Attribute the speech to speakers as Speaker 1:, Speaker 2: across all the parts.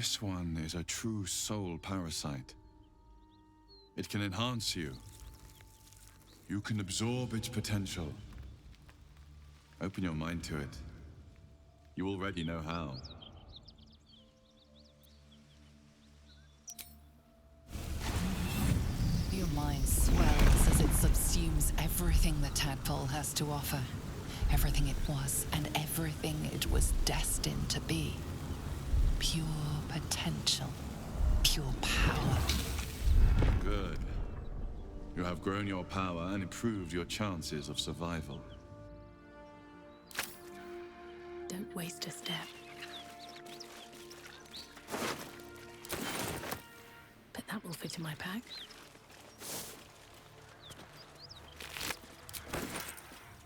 Speaker 1: This one is a true soul parasite. It can enhance you. You can absorb its potential. Open your mind to it. You already know how.
Speaker 2: Your mind swells as it subsumes everything the tadpole has to offer. Everything it was and everything it was destined to be. Pure potential. Pure power.
Speaker 1: Good. You have grown your power and improved your chances of survival.
Speaker 3: Don't waste a step. But that will fit in my pack.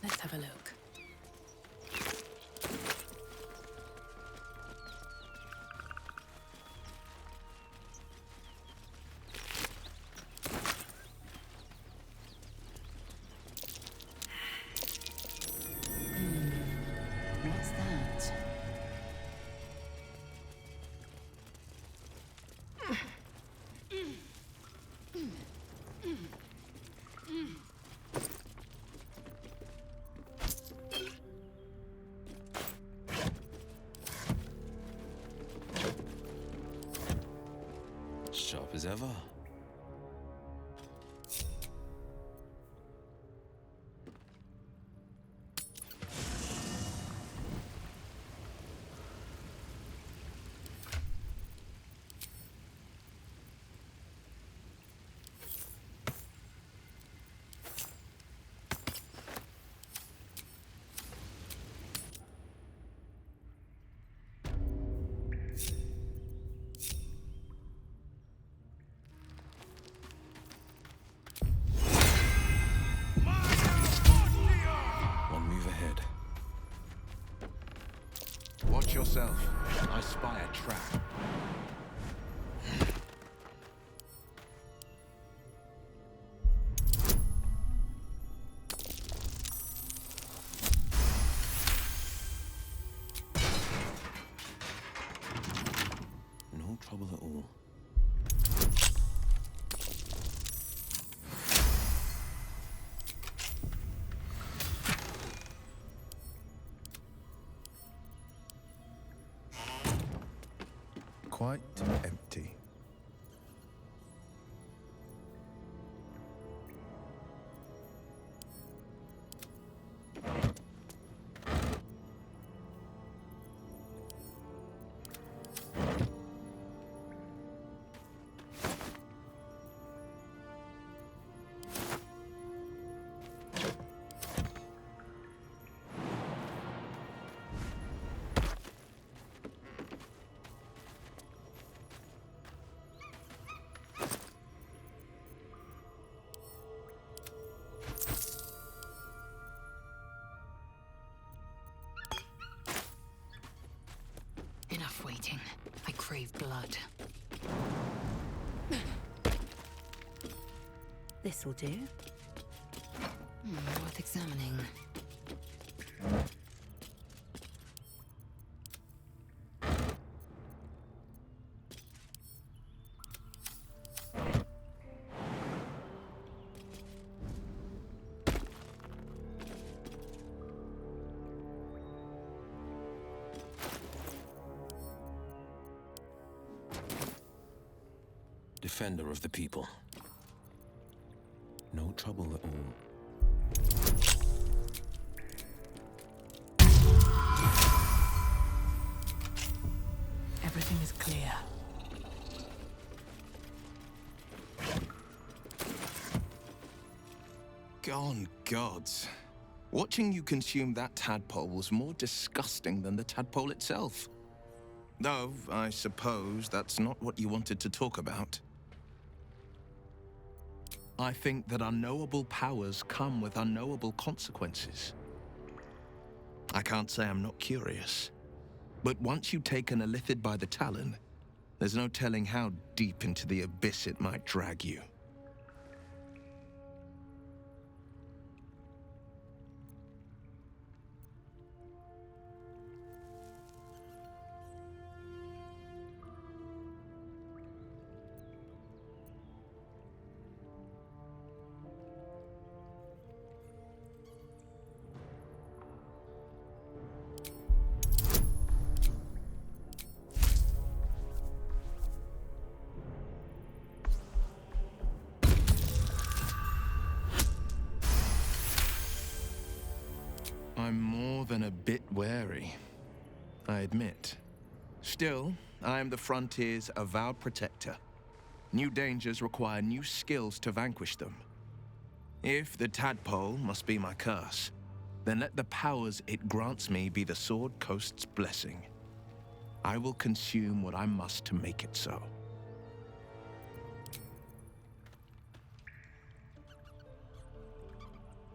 Speaker 3: Let's have a look.
Speaker 2: What's that?
Speaker 4: Sharp as ever.
Speaker 5: Watch yourself. I spy a trap.
Speaker 4: No trouble at all.
Speaker 6: Quite empty.
Speaker 3: Enough waiting. I crave blood. This'll do. Worth examining.
Speaker 4: Defender of the people. No trouble at all.
Speaker 3: Everything is clear.
Speaker 5: Gone gods. Watching you consume that tadpole was more disgusting than the tadpole itself. Though, I suppose that's not what you wanted to talk about. I think that unknowable powers come with unknowable consequences. I can't say I'm not curious, but once you take an illithid by the talon, there's no telling how deep into the abyss it might drag you. more than a bit wary, I admit. Still, I am the Frontier's avowed protector. New dangers require new skills to vanquish them. If the tadpole must be my curse, then let the powers it grants me be the Sword Coast's blessing. I will consume what I must to make it so.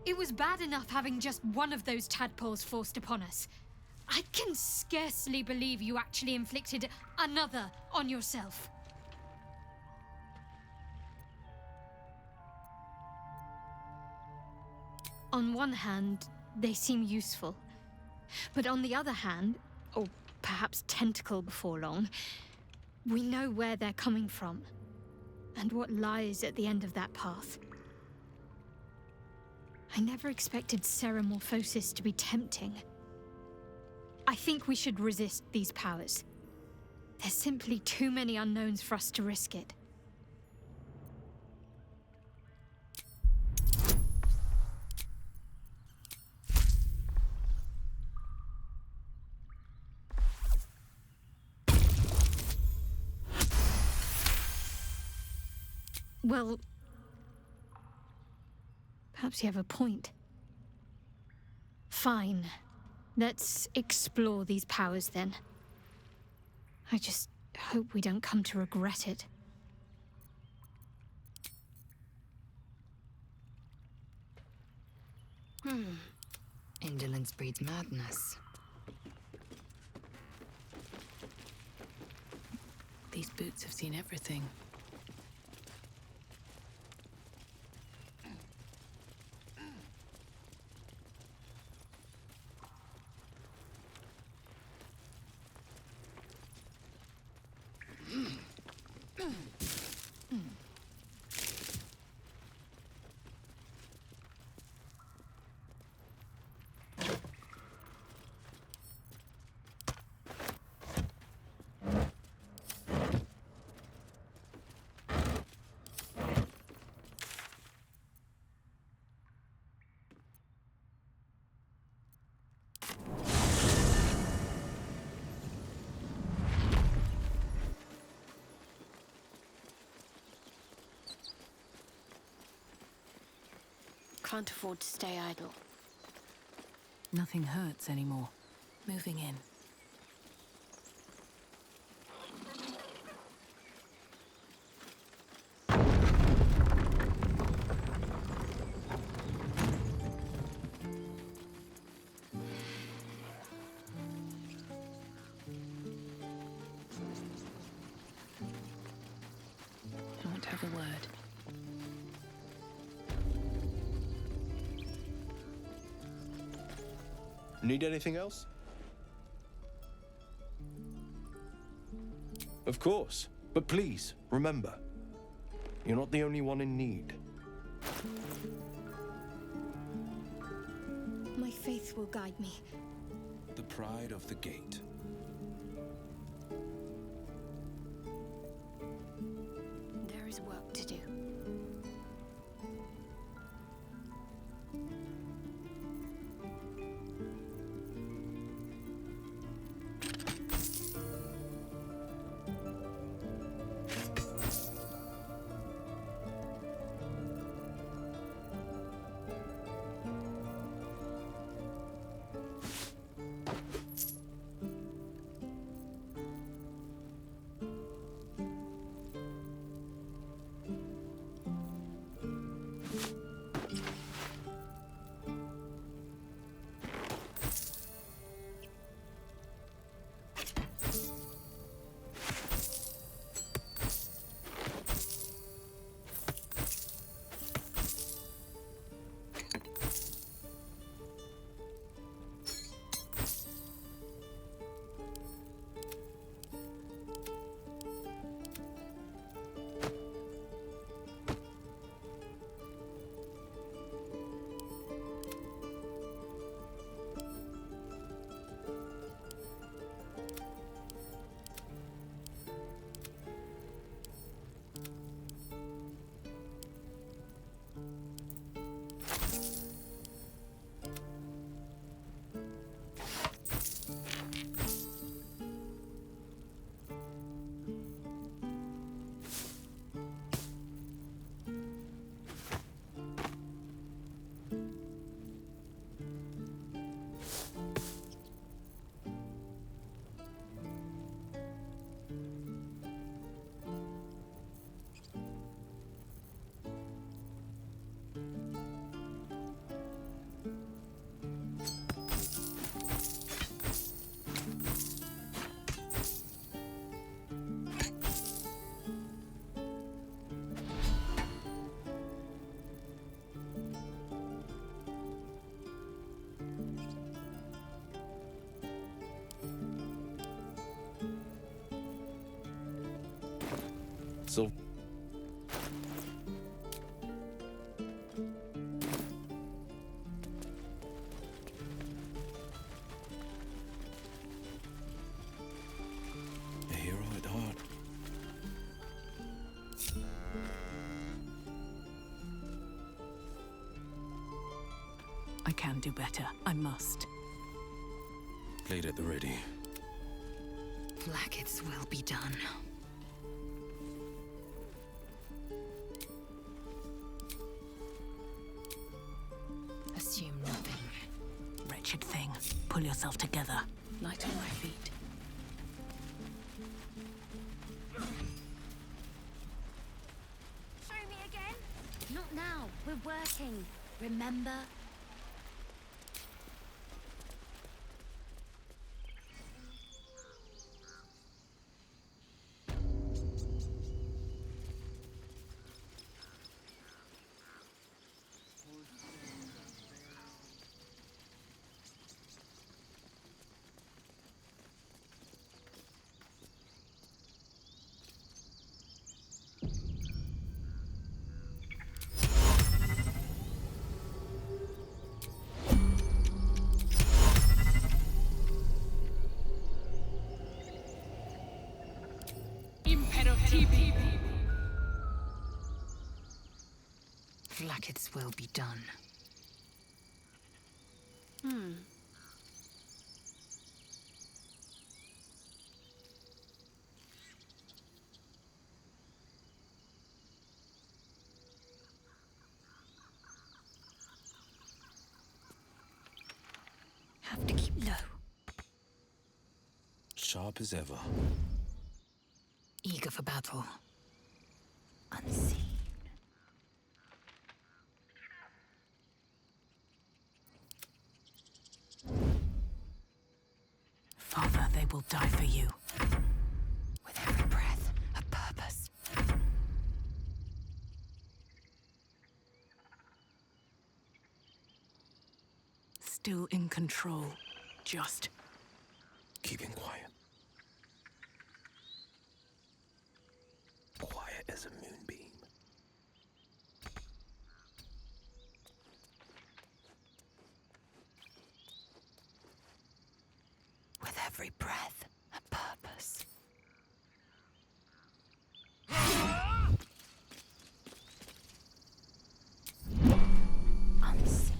Speaker 6: It was bad enough having just one of those tadpoles forced upon us. I can scarcely believe you actually inflicted another on yourself. On one hand, they seem useful. But on the other hand, or perhaps tentacle before long, we know where they're coming from, and what lies at the end of that path. I never expected Ceramorphosis to be tempting. I think we should resist these powers. There's simply too many unknowns for us to risk it. Well, perhaps you have a point. Fine. Let's explore these powers then. I just hope we don't come to regret it.
Speaker 3: Indolence breeds madness.
Speaker 2: These boots have seen everything.
Speaker 6: Can't afford to stay idle.
Speaker 2: Nothing hurts anymore. Moving in. I want to have a word.
Speaker 7: Need anything else? Of course. But please, remember, you're not the only one in need.
Speaker 6: My faith will guide me.
Speaker 4: The pride of the gate.
Speaker 6: There is work to do.
Speaker 7: So
Speaker 4: A hero at heart.
Speaker 8: I can do better. I must.
Speaker 4: Blade at the ready.
Speaker 3: Blackets will be done. Assume nothing.
Speaker 8: Wretched thing. Pull yourself together. Light on my feet.
Speaker 9: Show me again? Not now. We're working. Remember?
Speaker 3: Blackets will be done.
Speaker 9: Have to keep low.
Speaker 4: Sharp as ever.
Speaker 3: Eager for battle.
Speaker 9: Unseen.
Speaker 8: Father, they will die for you.
Speaker 3: With every breath, a purpose.
Speaker 8: Still in control. Just.
Speaker 4: Keeping quiet. Quiet as a moonbeam.
Speaker 3: With every breath, a purpose. Unseen.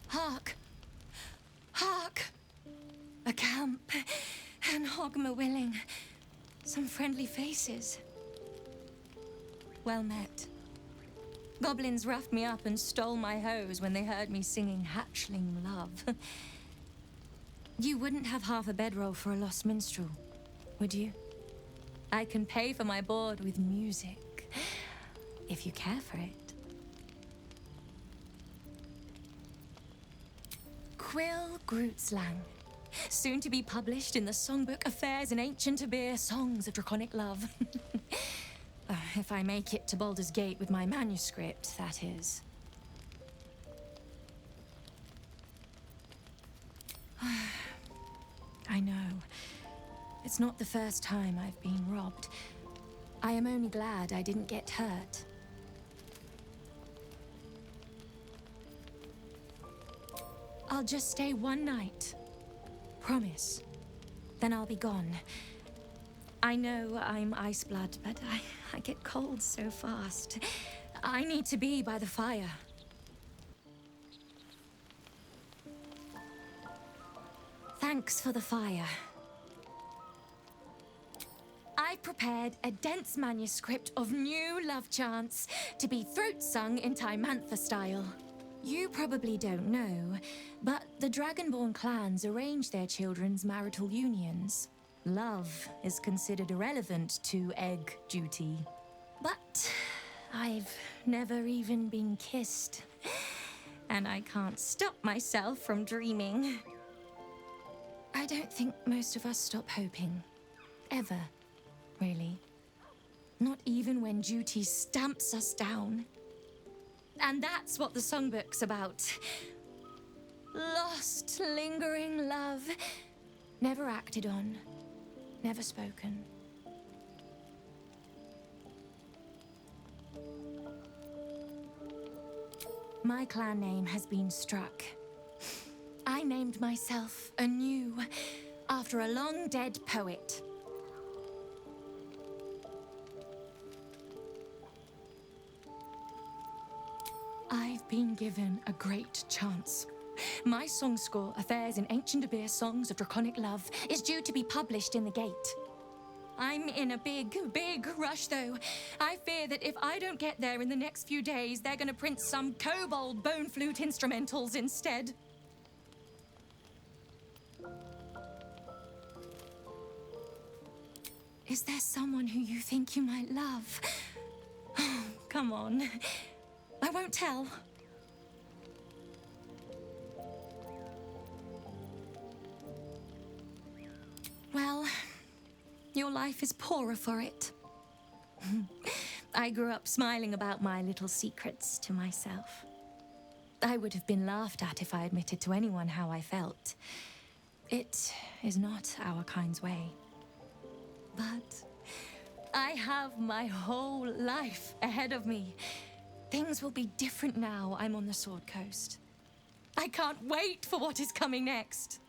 Speaker 9: Hark! Hark! A camp, and Hogma willing. Some friendly faces. Well met. Goblins roughed me up and stole my hose when they heard me singing hatchling love. You wouldn't have half a bedroll for a lost minstrel, would you? I can pay for my board with music, if you care for it. Quill Grootslang, soon to be published in the songbook Affairs in Ancient Abir, Songs of Draconic Love. If I make it to Baldur's Gate with my manuscript, that is. I know. It's not the first time I've been robbed. I am only glad I didn't get hurt. I'll just stay one night. Promise. Then I'll be gone. I know I'm Iceblood, but I get cold so fast. I need to be by the fire. Thanks for the fire. I've prepared a dense manuscript of new love chants to be throat-sung in Timantha style. You probably don't know, but the Dragonborn clans arrange their children's marital unions. love is considered irrelevant to egg duty. But I've never even been kissed. And I can't stop myself from dreaming. I don't think most of us stop hoping. Ever, really. Not even when duty stamps us down. And that's what the songbook's about. Lost, lingering love. Never acted on. Never spoken. My clan name has been struck. I named myself anew after a long-dead poet. I've been given a great chance. My song score, Affairs in Ancient Abir Songs of Draconic Love, is due to be published in the Gate. I'm in a big rush, though. I fear that if I don't get there in the next few days, they're gonna print some kobold bone flute instrumentals instead. Is there someone who you think you might love? Oh, come on. I won't tell. Well, your life is poorer for it. I grew up smiling about my little secrets to myself. I would have been laughed at if I admitted to anyone how I felt. It is not our kind's way. But I have my whole life ahead of me. Things will be different now I'm on the Sword Coast. I can't wait for what is coming next.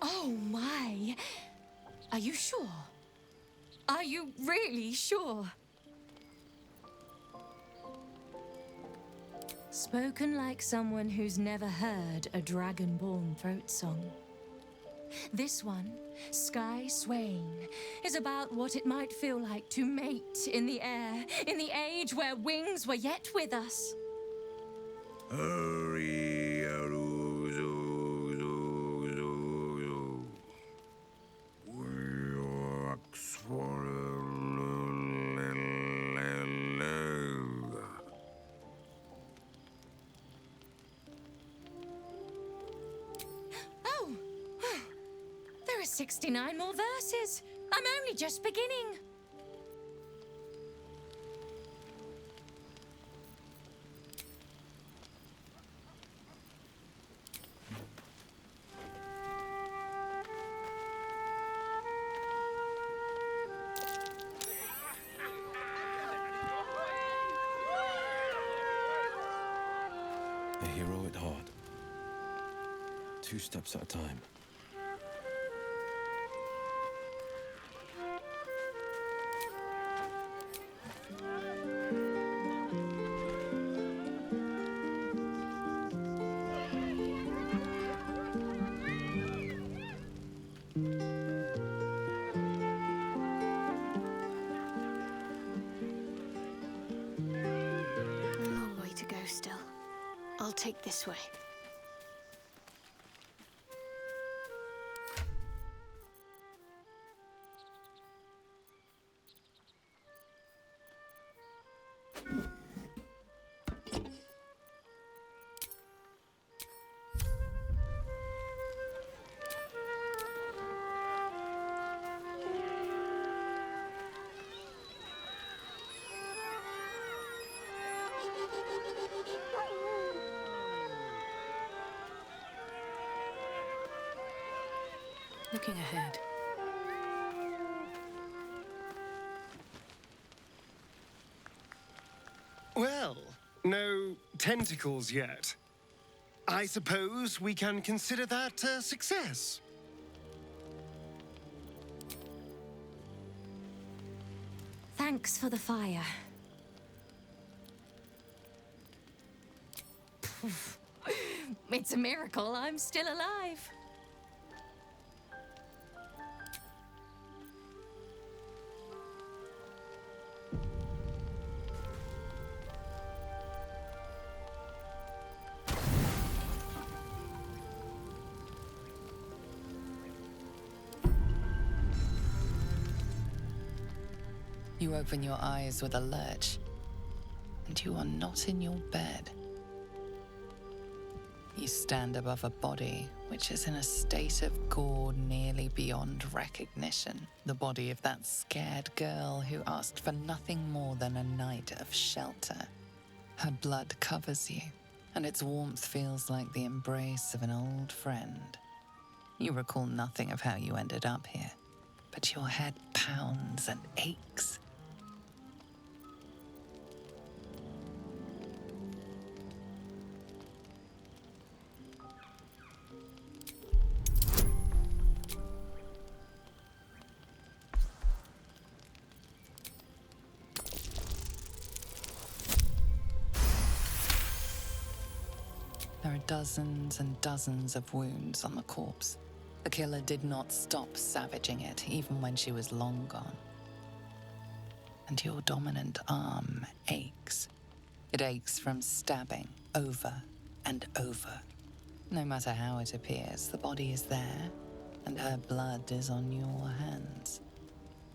Speaker 9: Oh my. Are you sure? Are you really sure? Spoken like someone who's never heard a dragonborn throat song. This one, Sky Swain, is about what it might feel like to mate in the air, in the age where wings were yet with us. Oh, there are 69 more verses. I'm only just beginning.
Speaker 4: A hero at heart. 2 steps at a time.
Speaker 6: A long way to go still. I'll take this way.
Speaker 8: Looking ahead.
Speaker 10: Well, no tentacles yet. I suppose we can consider that a success.
Speaker 9: Thanks for the fire. It's a miracle I'm still alive.
Speaker 2: You open your eyes with a lurch, and you are not in your bed. You stand above a body which is in a state of gore nearly beyond recognition. The body of that scared girl who asked for nothing more than a night of shelter. Her blood covers you, and its warmth feels like the embrace of an old friend. You recall nothing of how you ended up here, but your head pounds and aches. There are dozens and dozens of wounds on the corpse. The killer did not stop savaging it, even when she was long gone. And your dominant arm aches. It aches from stabbing over and over. No matter how it appears, the body is there, and her blood is on your hands.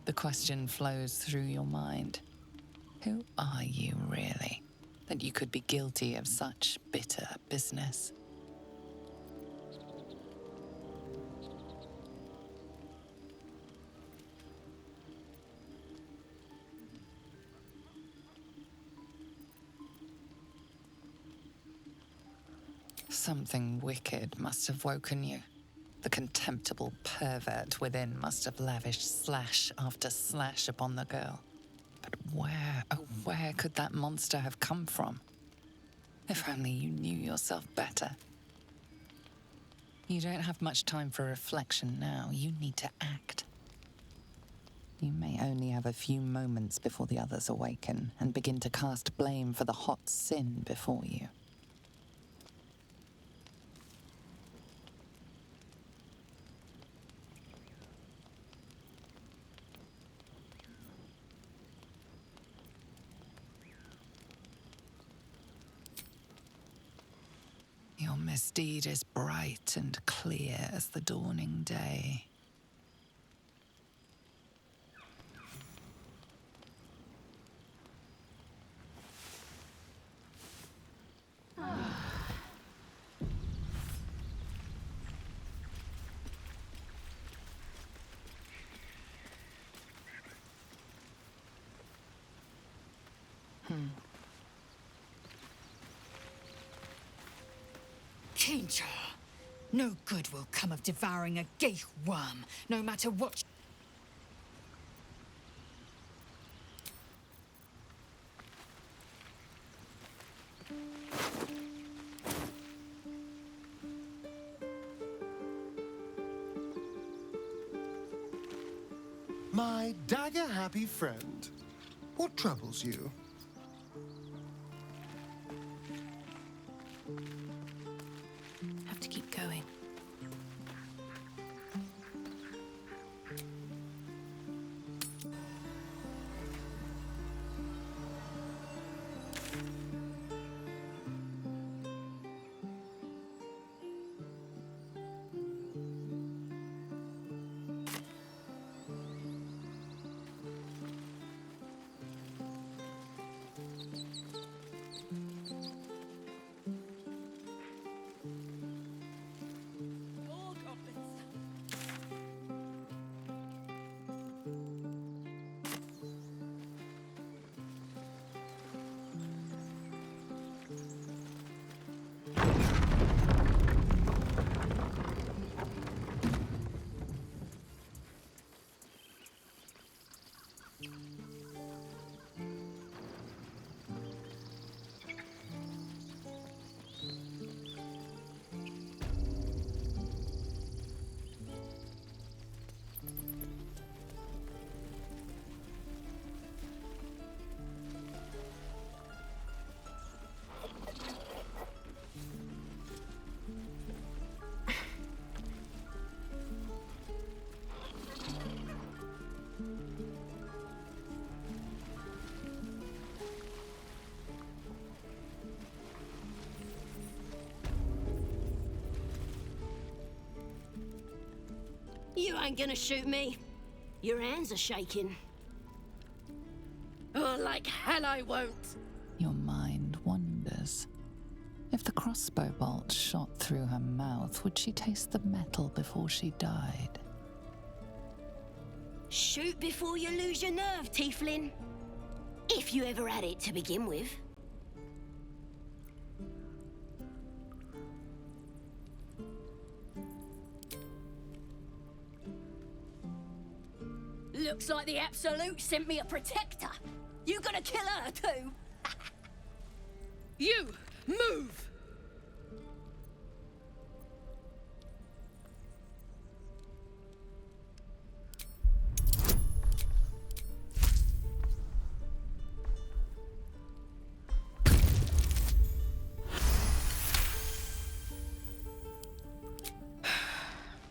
Speaker 2: The question flows through your mind. Who are you, really, that you could be guilty of such bitter business? Something wicked must have woken you. The contemptible pervert within must have lavished slash after slash upon the girl. But where, oh where could that monster have come from? If only you knew yourself better. You don't have much time for reflection now. You need to act. You may only have a few moments before the others awaken and begin to cast blame for the hot sin before you. Your misdeed is bright and clear as the dawning day.
Speaker 3: Kinja, no good will come of devouring a gay worm, no matter what.
Speaker 10: My dagger-happy friend, what troubles you?
Speaker 8: Have to keep going.
Speaker 11: You ain't gonna shoot me. Your hands are shaking.
Speaker 8: Oh, like hell I won't.
Speaker 2: Your mind wanders. If the crossbow bolt shot through her mouth, would she taste the metal before she died?
Speaker 11: Shoot before you lose your nerve, Tiefling. If you ever had it to begin with. Looks like the Absolute sent me a protector. You gonna kill her too?
Speaker 8: You, move!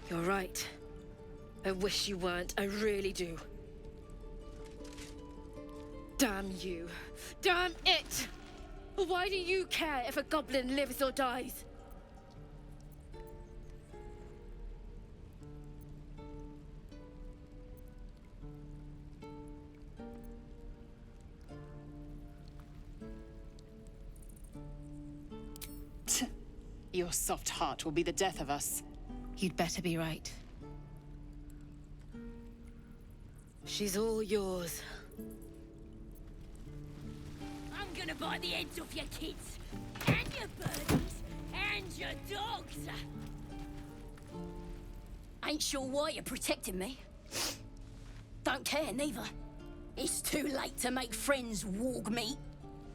Speaker 8: You're right. I wish you weren't, I really do. Damn you. Damn it! Why do you care if a goblin lives or dies?
Speaker 2: Your soft heart will be the death of us.
Speaker 8: You'd better be right. She's all yours.
Speaker 11: I'm gonna buy the heads off your kids, and your birdies, and your dogs. Ain't sure why you're protecting me. Don't care, neither. It's too late to make friends, warg meat.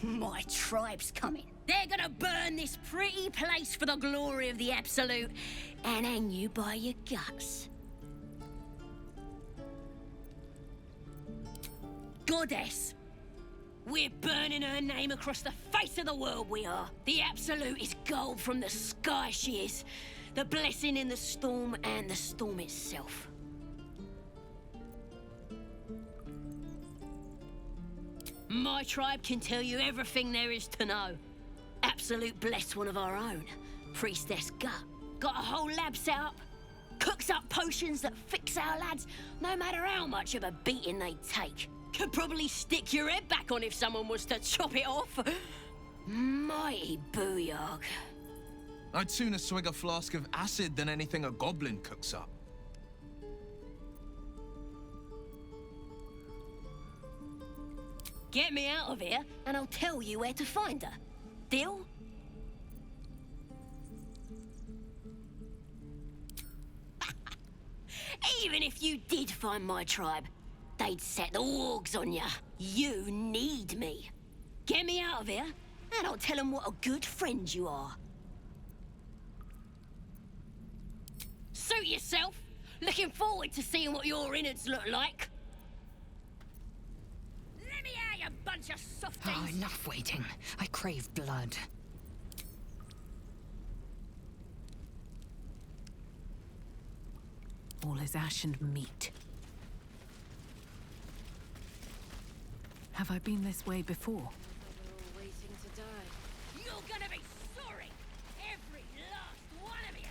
Speaker 11: My tribe's coming. They're gonna burn this pretty place for the glory of the Absolute, and hang you by your guts. Goddess. We're burning her name across the face of the world, we are. The Absolute is gold from the sky, she is. The blessing in the storm and the storm itself. My tribe can tell you everything there is to know. Absolute blessed one of our own. Priestess Gut. Got a whole lab set up. Cooks up potions that fix our lads, no matter how much of a beating they take. Could probably stick your head back on if someone was to chop it off. Mighty booyog.
Speaker 5: I'd sooner swig a flask of acid than anything a goblin cooks up.
Speaker 11: Get me out of here, and I'll tell you where to find her. Deal? Even if you did find my tribe, they'd set the wargs on ya. You need me. Get me out of here, and I'll tell them what a good friend you are. Suit yourself. Looking forward to seeing what your innards look like. Let me out, you bunch of softies.
Speaker 3: Oh, enough waiting. I crave blood.
Speaker 8: All is ash and meat. Have I been this way before?
Speaker 11: We're all waiting to die. You're gonna be sorry! Every last one of you!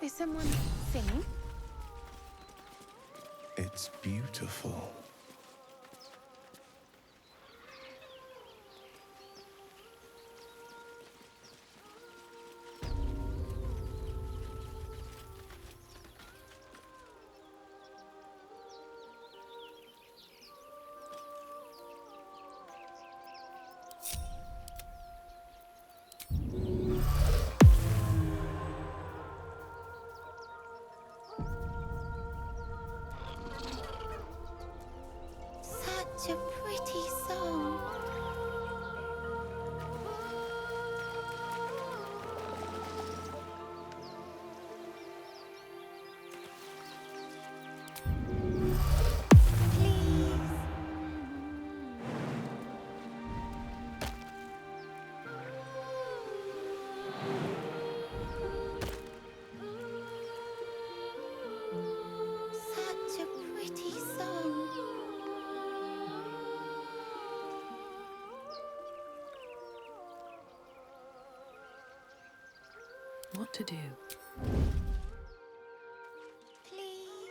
Speaker 6: Is someone singing?
Speaker 7: It's beautiful.
Speaker 2: what to do.
Speaker 9: Please.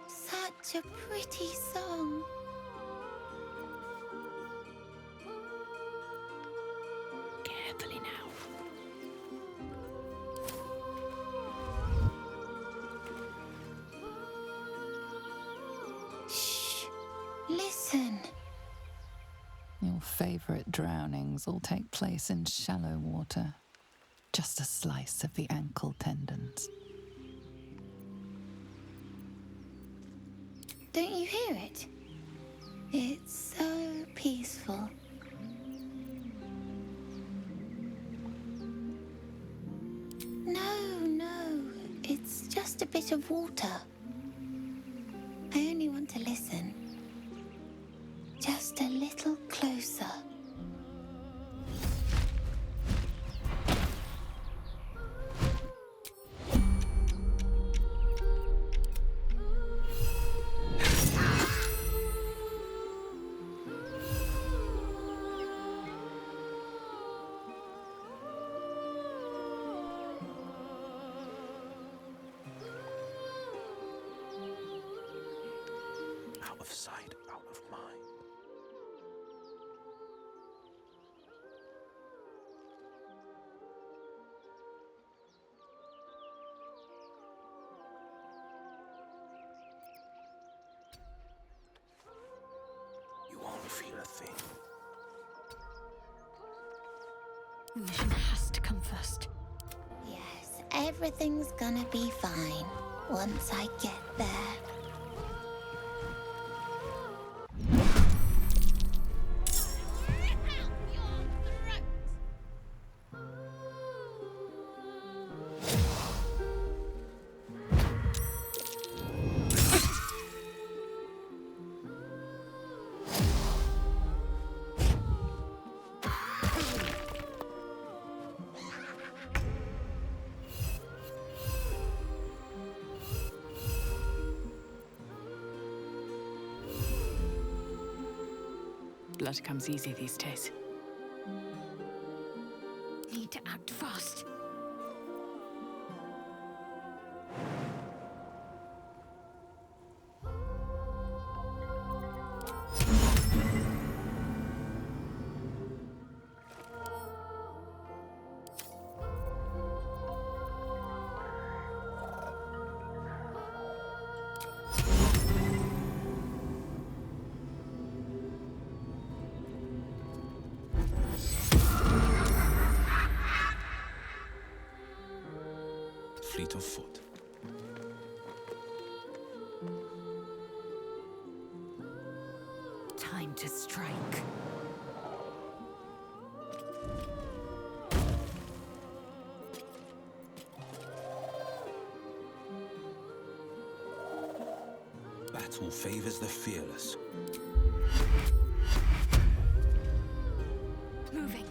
Speaker 9: Such a pretty song.
Speaker 11: Carefully now.
Speaker 9: Shh. Listen.
Speaker 2: Your favorite drownings all take place in shallow water. Just a slice of the ankle tendons.
Speaker 9: Don't you hear it? It's so peaceful. No, it's just a bit of water. I only want to listen. Just a little closer.
Speaker 4: Out of sight, out of mind. You won't feel a thing.
Speaker 6: The mission has to come first.
Speaker 9: Yes, everything's gonna be fine once I get there.
Speaker 2: Blood comes easy these days.
Speaker 6: Need to act fast.
Speaker 4: Fleet of foot.
Speaker 2: Time to strike.
Speaker 4: Battle favors the fearless.
Speaker 6: Moving.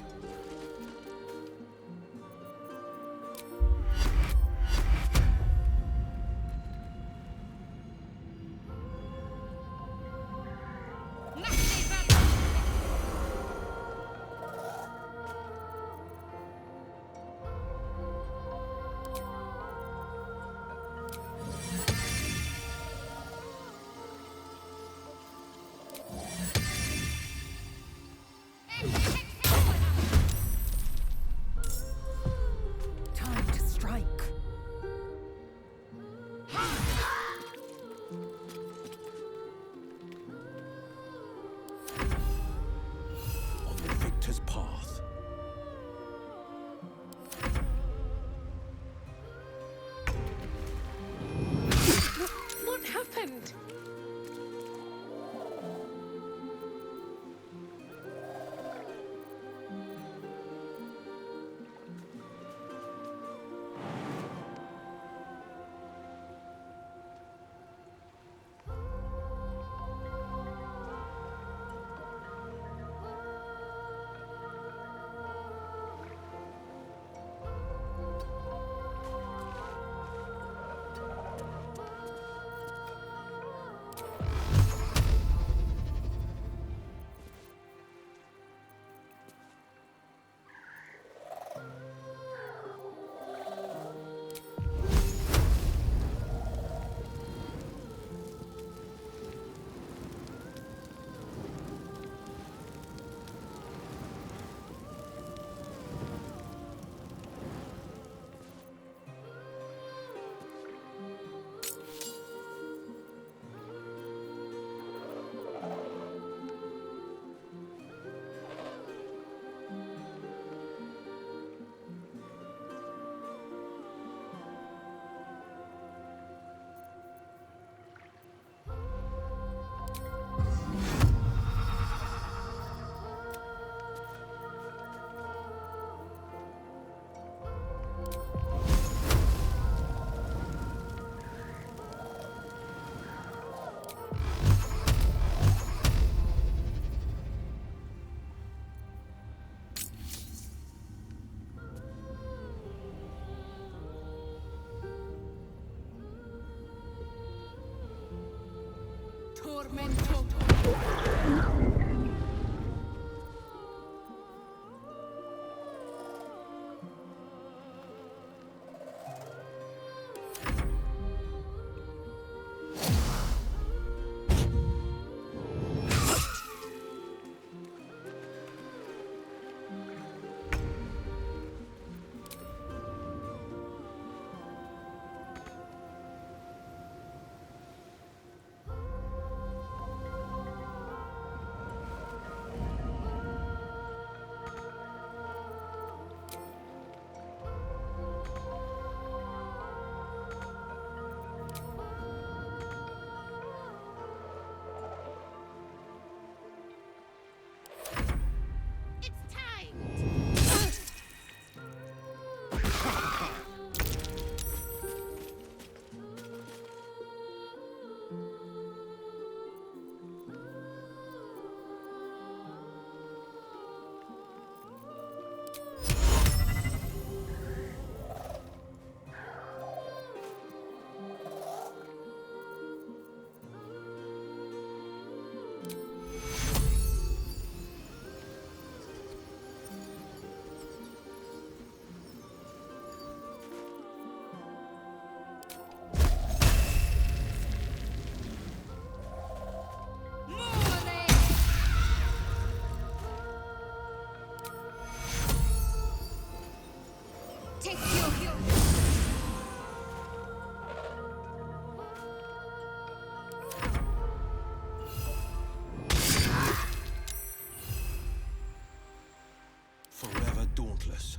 Speaker 4: Forever dauntless.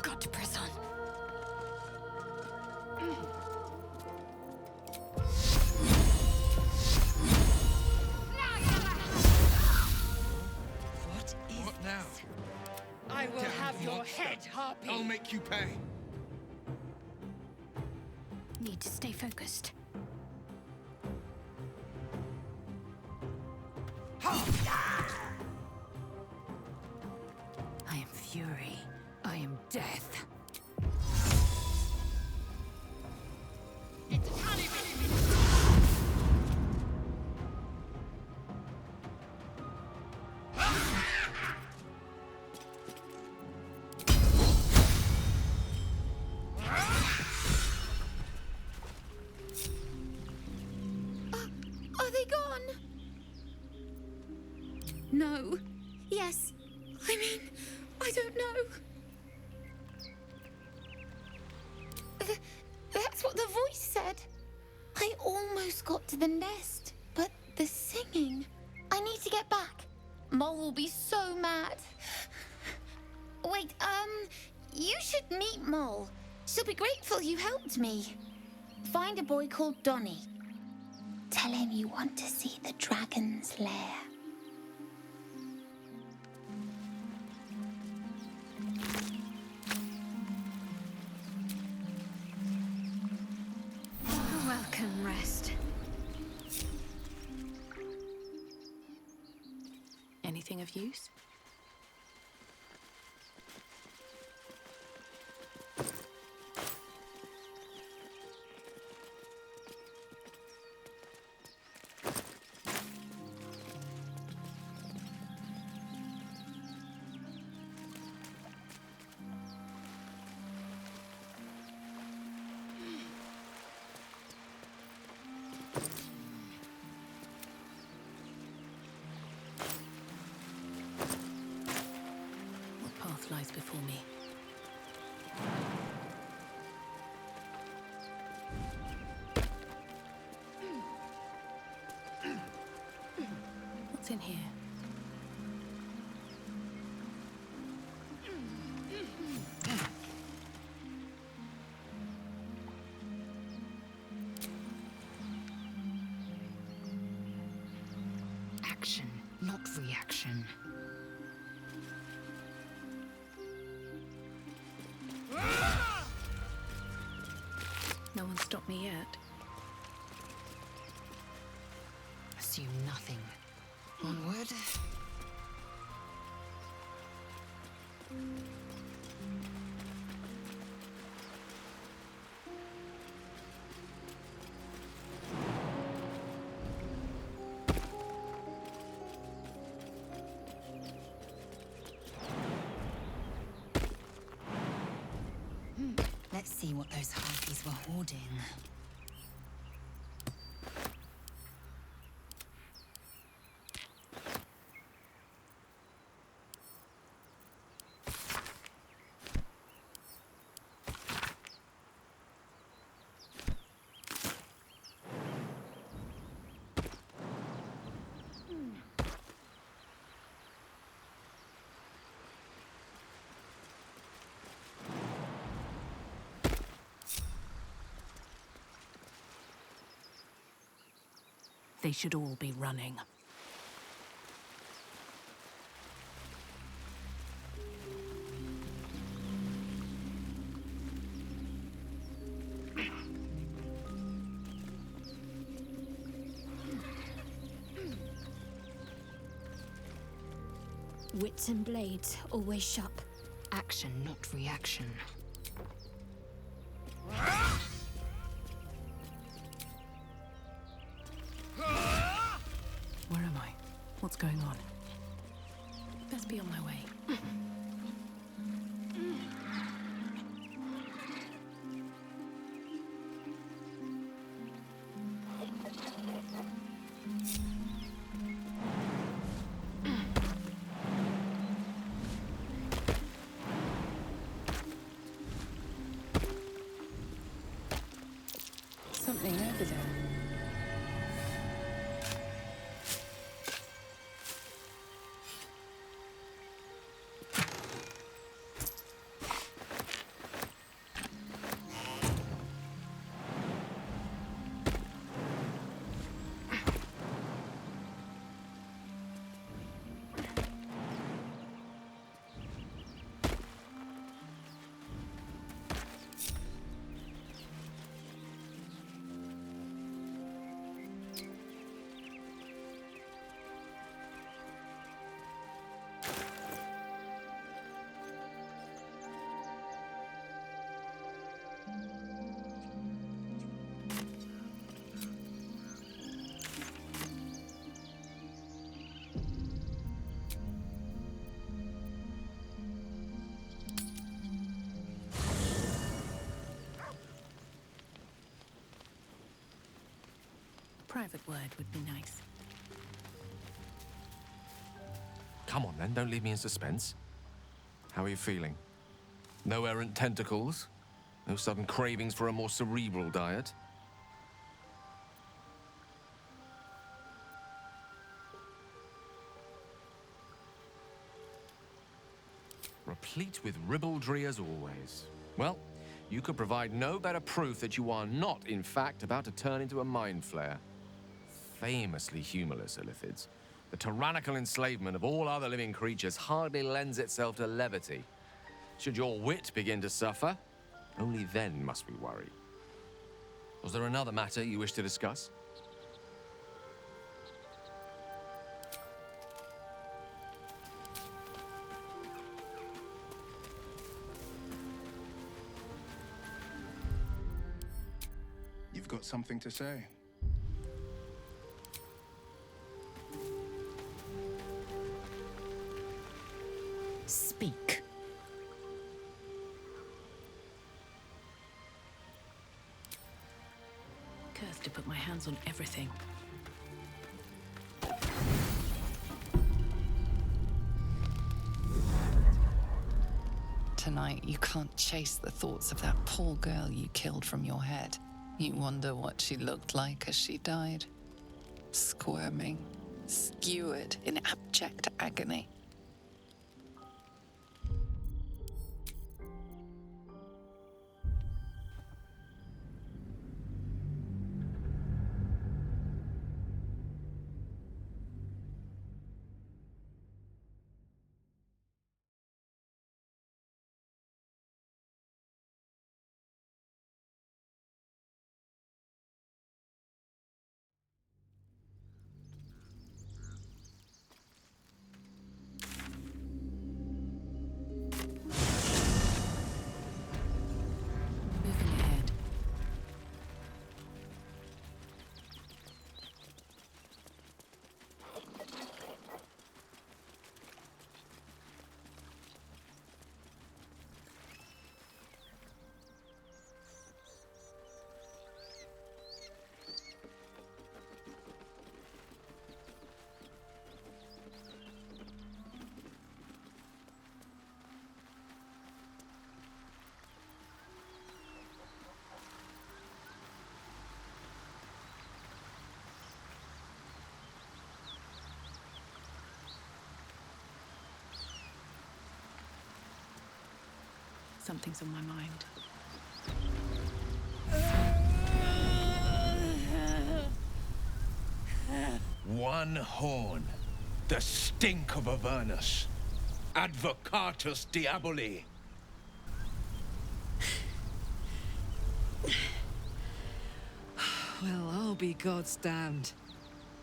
Speaker 3: Got to press on.
Speaker 5: What now?
Speaker 3: I will have your head, Harpy.
Speaker 5: I'll make you pay.
Speaker 6: Need to stay focused.
Speaker 3: I am fury. I am death.
Speaker 6: Are they gone? No. Yes. I mean, I don't know. That's what the voice said. I almost got to the nest, but the singing. I need to get back. Mole will be so mad. Wait, you should meet Mole. She'll be grateful you helped me. Find a boy called Donny. Tell him you want to see the dragon's lair. Welcome, rest.
Speaker 2: Anything of use? Lies before me. What's in here?
Speaker 3: Action, not reaction.
Speaker 2: No one stopped me yet.
Speaker 3: Assume nothing. Onward. Let's see what those harpies were hoarding.
Speaker 2: They should all be running.
Speaker 6: Wits and blades, always sharp.
Speaker 3: Action, not reaction.
Speaker 2: Where am I? What's going on? Best be on my way. Something over there. private word would be nice.
Speaker 4: Come on then, don't leave me in suspense. How are you feeling? No errant tentacles? No sudden cravings for a more cerebral diet? Replete with ribaldry as always. Well, you could provide no better proof that you are not, in fact, about to turn into a mind flare. Famously humorless, Illithids. The tyrannical enslavement of all other living creatures hardly lends itself to levity. Should your wit begin to suffer, only then must we worry. Was there another matter you wish to discuss?
Speaker 12: You've got something to say.
Speaker 2: Speak. Cursed to put my hands on everything. Tonight, you can't chase the thoughts of that poor girl you killed from your head. You wonder what she looked like as she died. Squirming, skewered in abject agony. Something's on my mind.
Speaker 5: One horn. The stink of Avernus. Advocatus Diaboli.
Speaker 13: Well, I'll be God's damned.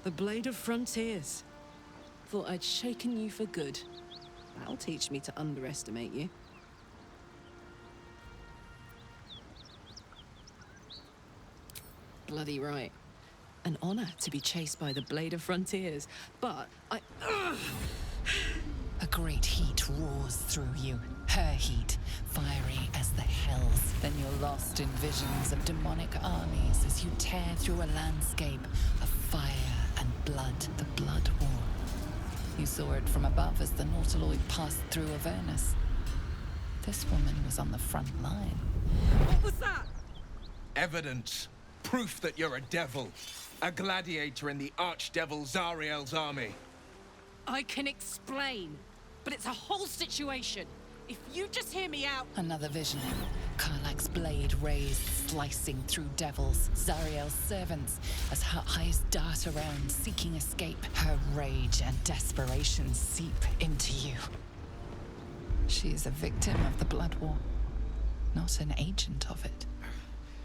Speaker 13: The Blade of Frontiers. Thought I'd shaken you for good. That'll teach me to underestimate you. Bloody right. An honor to be chased by the Blade of Frontiers, but
Speaker 2: A great heat roars through you. Her heat, fiery as the hells. Then you're lost in visions of demonic armies as you tear through a landscape of fire and blood, the Blood War. You saw it from above as the Nautiloid passed through Avernus. This woman was on the front line.
Speaker 13: What was that?
Speaker 5: Evidence. Proof that you're a devil. A gladiator in the archdevil Zariel's army.
Speaker 13: I can explain, but it's a whole situation. If you just hear me out...
Speaker 2: Another vision. Karlach's blade raised, slicing through devils, Zariel's servants, as her eyes dart around, seeking escape. Her rage and desperation seep into you. She is a victim of the Blood War, not an agent of it.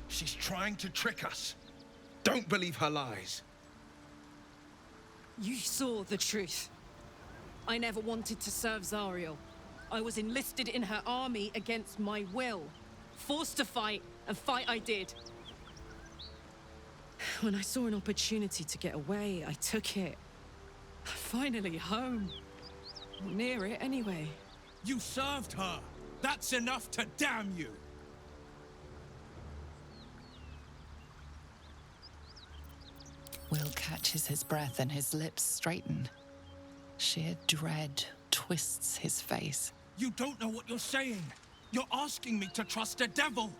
Speaker 5: She's trying to trick us. Don't believe her lies.
Speaker 13: You saw the truth. I never wanted to serve Zariel. I was enlisted in her army against my will. Forced to fight, and fight I did. When I saw an opportunity to get away, I took it. Finally home. Near it, anyway.
Speaker 5: You served her. That's enough to damn you.
Speaker 2: Will catches his breath and his lips straighten. Sheer dread twists his face.
Speaker 5: You don't know what you're saying. You're asking me to trust a devil.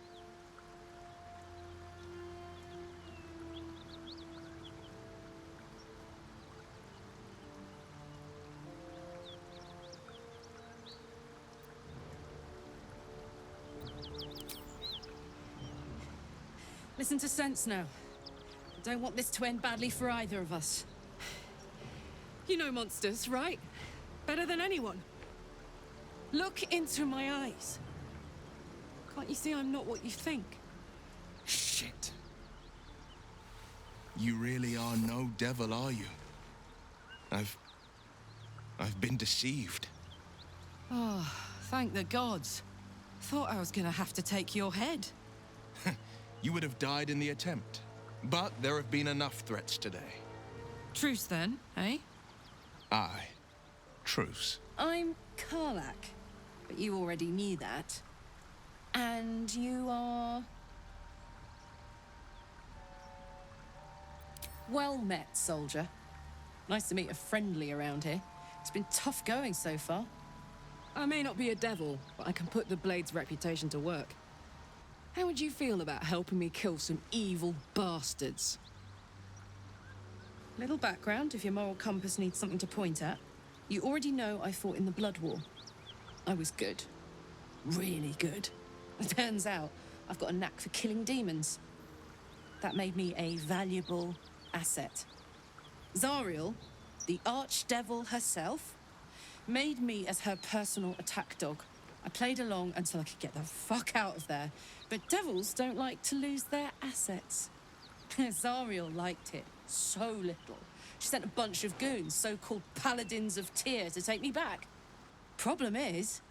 Speaker 13: Listen to sense now. I don't want this to end badly for either of us. You know monsters, right? Better than anyone. Look into my eyes. Can't you see I'm not what you think?
Speaker 5: Shit. You really are no devil, are you? I've been deceived.
Speaker 13: Oh, thank the gods. Thought I was gonna have to take your head.
Speaker 5: You would have died in the attempt. But there have been enough threats today.
Speaker 13: Truce then, eh?
Speaker 5: Aye. Truce.
Speaker 13: I'm Karlach, but you already knew that. And you are... Well met, soldier. Nice to meet a friendly around here. It's been tough going so far. I may not be a devil, but I can put the Blade's reputation to work. How would you feel about helping me kill some evil bastards? Little background, if your moral compass needs something to point at. You already know I fought in the Blood War. I was good. Really good. It turns out I've got a knack for killing demons. That made me a valuable asset. Zariel, the archdevil herself, made me as her personal attack dog. I played along until I could get the fuck out of there. But devils don't like to lose their assets. Zariel liked it so little. She sent a bunch of goons, so-called Paladins of Tyr, to take me back. Problem is,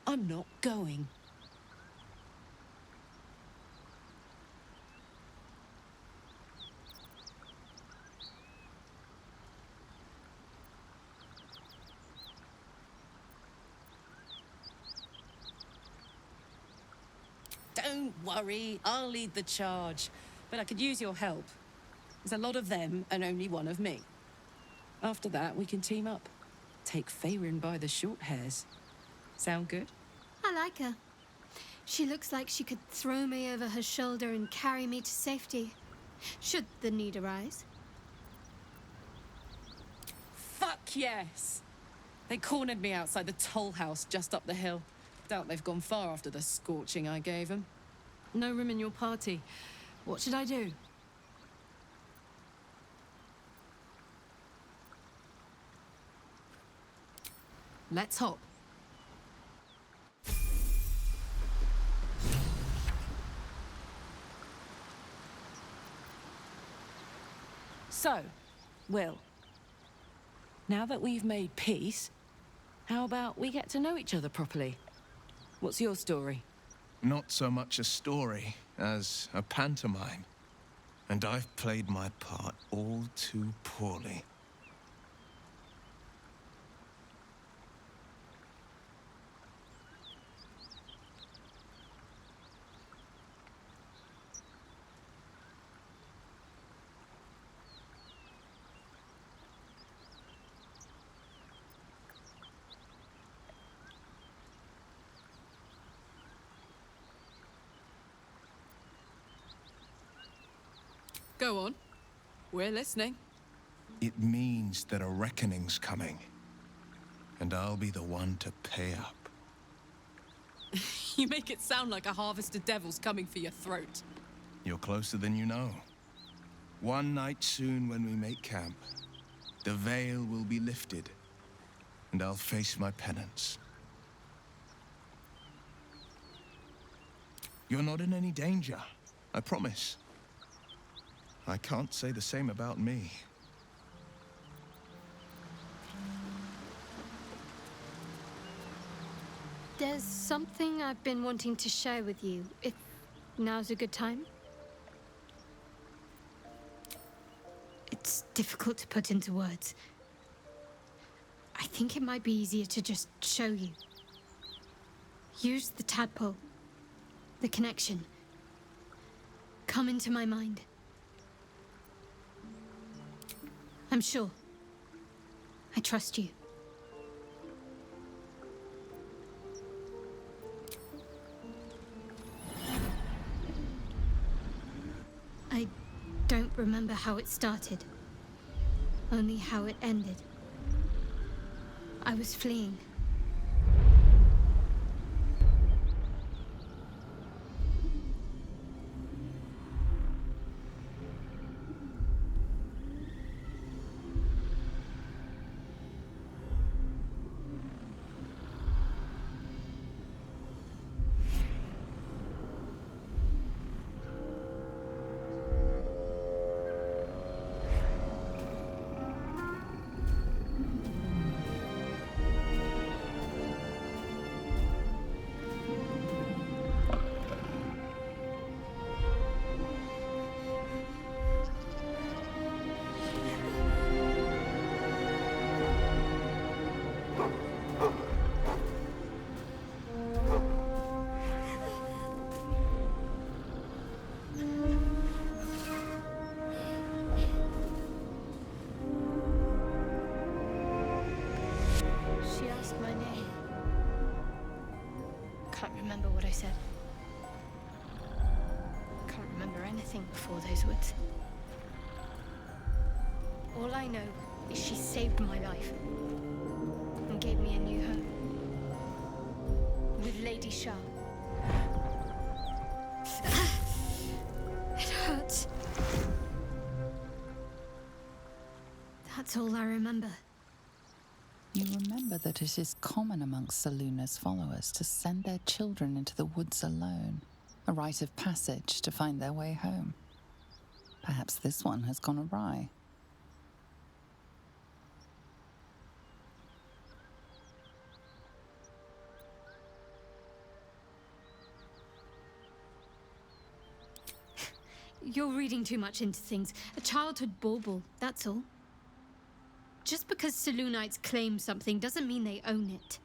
Speaker 13: I'm not going. Don't worry, I'll lead the charge. But I could use your help. There's a lot of them and only one of me. After that, we can team up. Take Faerun by the short hairs. Sound good?
Speaker 6: I like her. She looks like she could throw me over her shoulder and carry me to safety, should the need arise.
Speaker 13: Fuck yes! They cornered me outside the toll house just up the hill. Doubt they've gone far after the scorching I gave them. No room in your party. What should I do? Let's hop. So, Will, now that we've made peace, how about we get to know each other properly? What's your story?
Speaker 5: Not so much a story as a pantomime. And I've played my part all too poorly.
Speaker 13: Go on. We're listening.
Speaker 5: It means that a reckoning's coming. And I'll be the one to pay up.
Speaker 13: You make it sound like a harvest of devils coming for your throat.
Speaker 5: You're closer than you know. One night soon when we make camp, the veil will be lifted, and I'll face my penance. You're not in any danger, I promise. I can't say the same about me.
Speaker 6: There's something I've been wanting to share with you, if now's a good time. It's difficult to put into words. I think it might be easier to just show you. Use the tadpole, the connection. Come into my mind. I'm sure. I trust you. I don't remember how it started. Only how it ended. I was fleeing. She asked my name. Can't remember what I said. Can't remember anything before those words. All I know is she saved my life and gave me a new home with Lady Shah. It hurts. That's all I remember.
Speaker 2: You remember that it is common amongst Seluna's followers to send their children into the woods alone, a rite of passage to find their way home. Perhaps this one has gone awry.
Speaker 6: You're reading too much into things. A childhood bauble, that's all. Just because Selunites claim something doesn't mean they own it.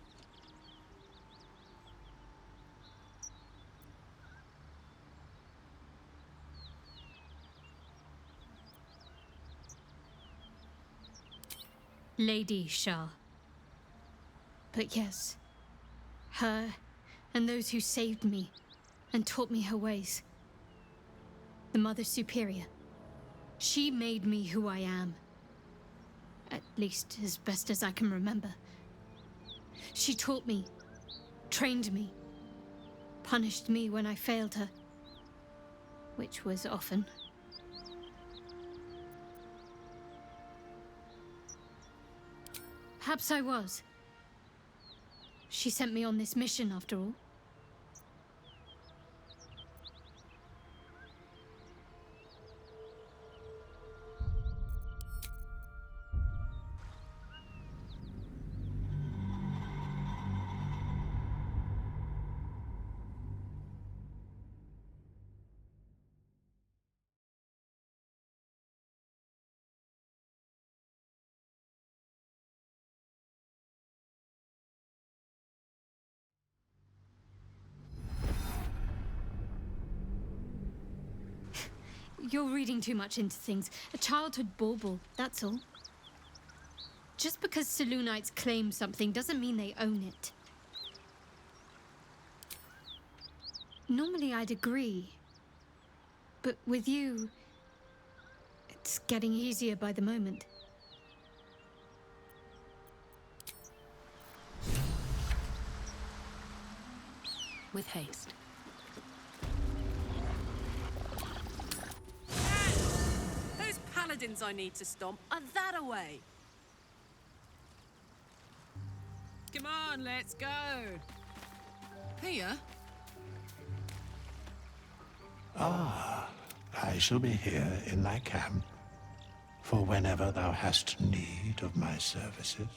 Speaker 6: Lady Shah. But yes, her and those who saved me and taught me her ways. The Mother Superior. She made me who I am. At least as best as I can remember. She taught me, trained me, punished me when I failed her, which was often. Perhaps I was. She sent me on this mission after all. You're reading too much into things. A childhood bauble, that's all. Just because Selunites claim something doesn't mean they own it. Normally I'd agree. But with you, it's getting easier by the moment.
Speaker 2: With haste.
Speaker 14: Those paladins I need to stomp are that away. Come on, let's go. Here?
Speaker 15: Ah, I shall be here in thy camp for whenever thou hast need of my services.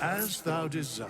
Speaker 15: As thou desire.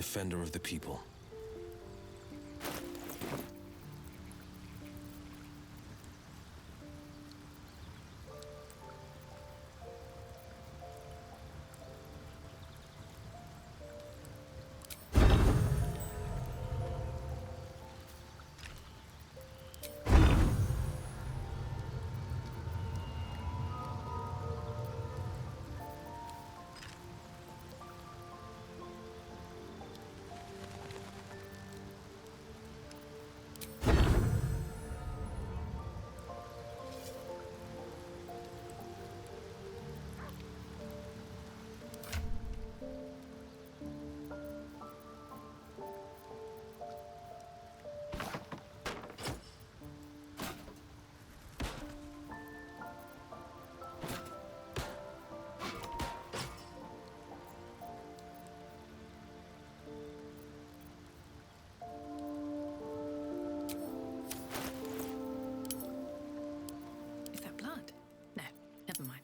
Speaker 7: defender of the people.
Speaker 2: Never mind.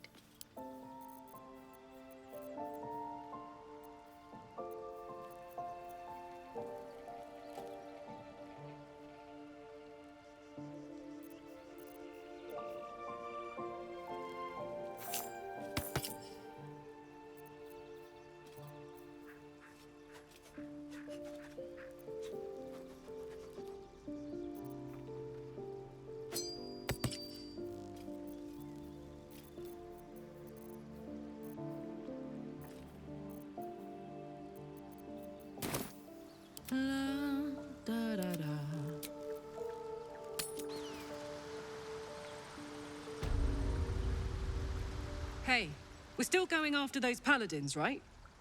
Speaker 13: Hey, we're still going after those Paladins, right?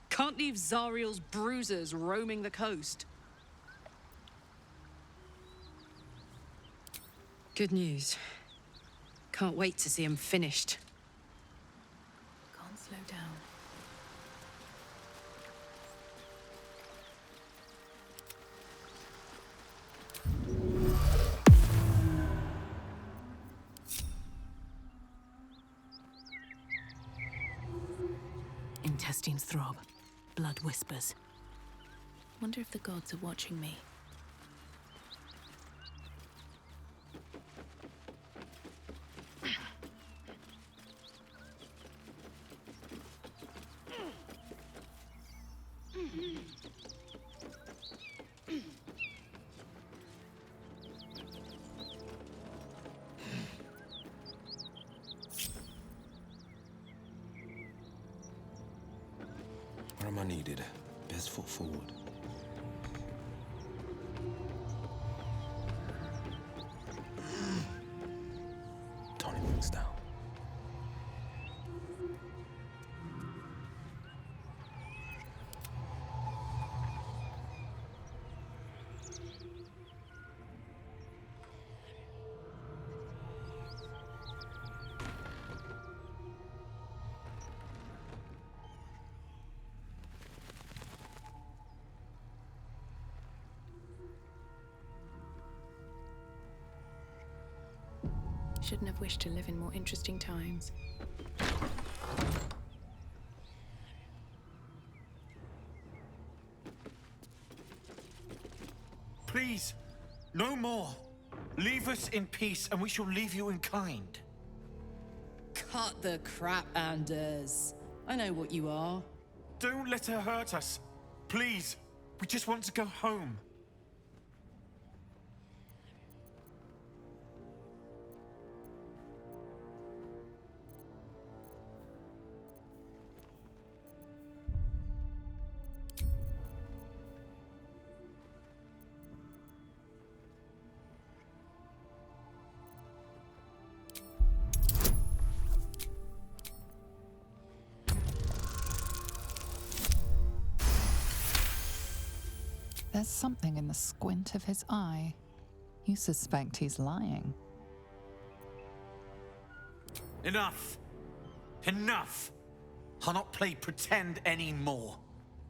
Speaker 13: Can't leave Zariel's bruisers roaming the coast. Good news. Can't wait to see him finished.
Speaker 2: Can't slow down. Intestines throb. Blood whispers. Wonder if the gods are watching me.
Speaker 7: Where am I needed? Best foot forward. Tony moves down.
Speaker 2: Shouldn't have wished to live in more interesting times.
Speaker 16: Please, no more. Leave us in peace and we shall leave you in kind.
Speaker 13: Cut the crap, Anders. I know what you are.
Speaker 16: Don't let her hurt us. Please, we just want to go home.
Speaker 2: There's something in the squint of his eye. You suspect he's lying.
Speaker 16: Enough! Enough! I'll not play pretend anymore.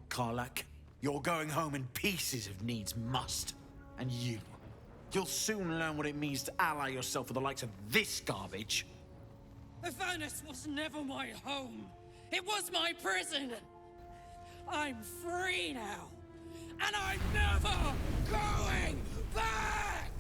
Speaker 16: Karlach, you're going home in pieces if needs must. And you'll soon learn what it means to ally yourself with the likes of this garbage.
Speaker 13: Avernus was never my home. It was my prison. I'm free now.
Speaker 16: And I'm never going back!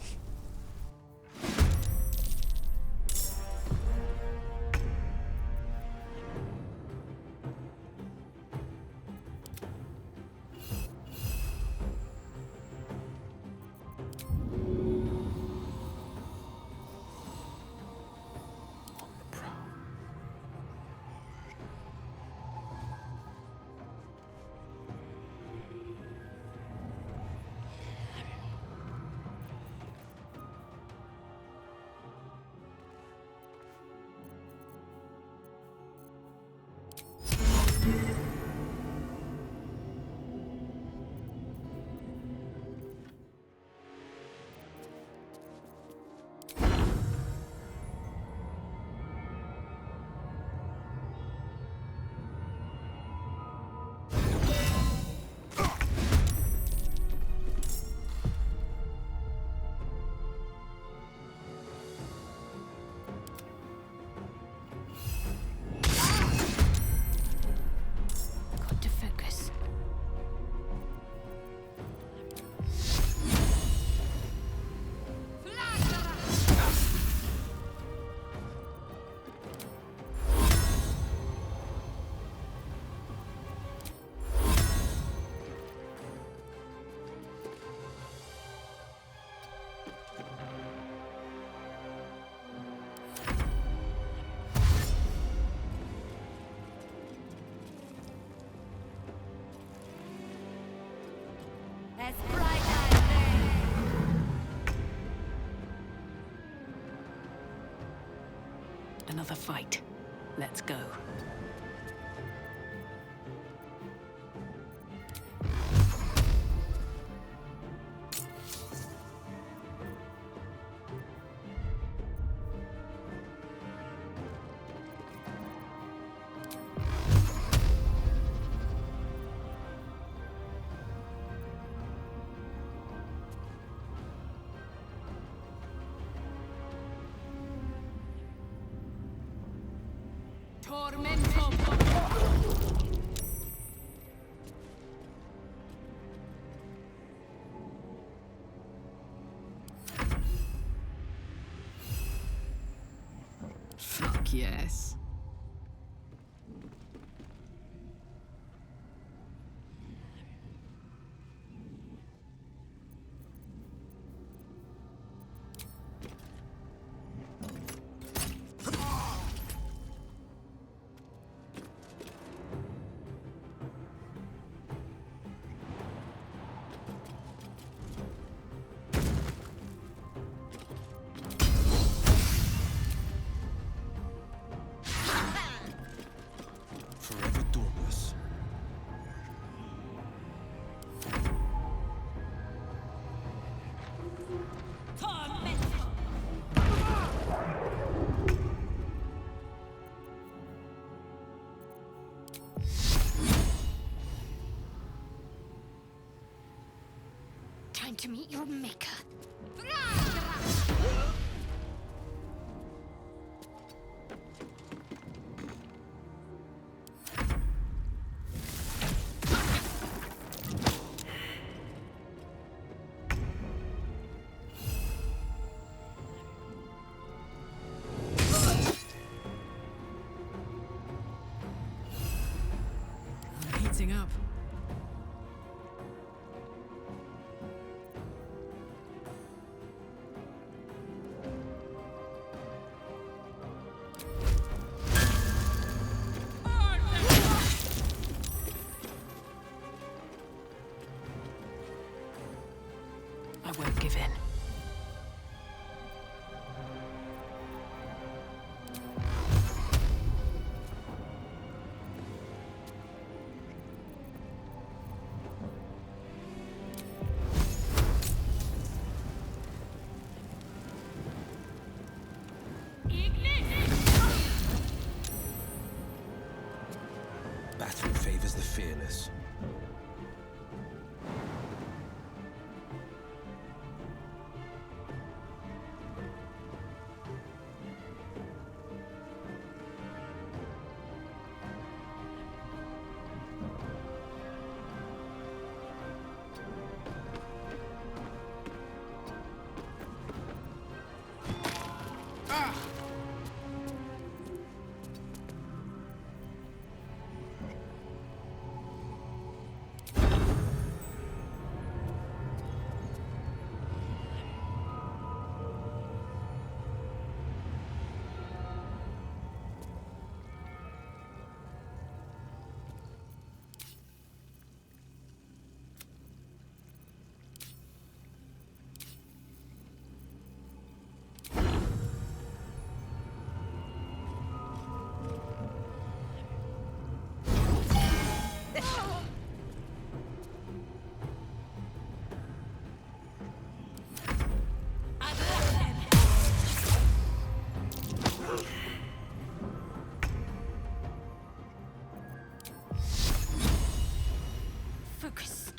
Speaker 9: As bright as day.
Speaker 11: Another fight. Let's go.
Speaker 2: Fuck yes.
Speaker 6: Time to meet your maker.
Speaker 2: I'm heating up.
Speaker 11: I won't give in.
Speaker 7: Battle favors the fearless.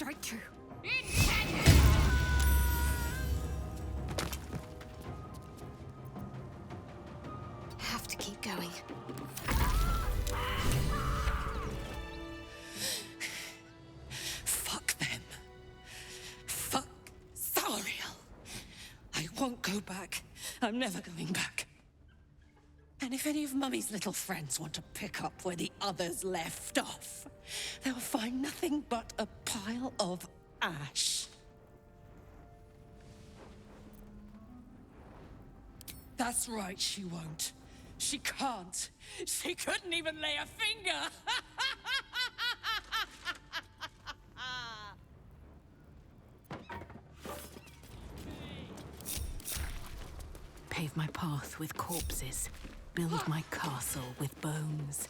Speaker 3: straight through. Have to keep going.
Speaker 17: Fuck them. Fuck Zariel. I won't go back. I'm never going back. And if any of Mummy's little friends want to pick up where the others left off, they'll find nothing but a pile of ash. That's right, she won't. She can't. She couldn't even lay a finger.
Speaker 11: Pave my path with corpses. Build my castle with bones.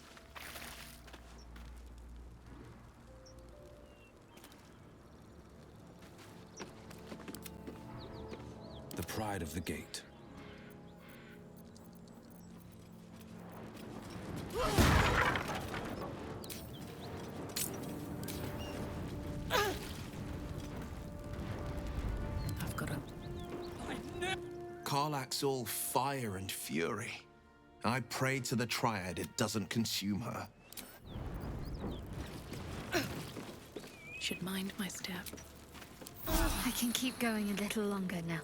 Speaker 7: The pride of the gate.
Speaker 11: I've got a...
Speaker 5: Karlach's all fire and fury. I pray to the Triad it doesn't consume her.
Speaker 2: Should mind my step.
Speaker 6: I can keep going a little longer now.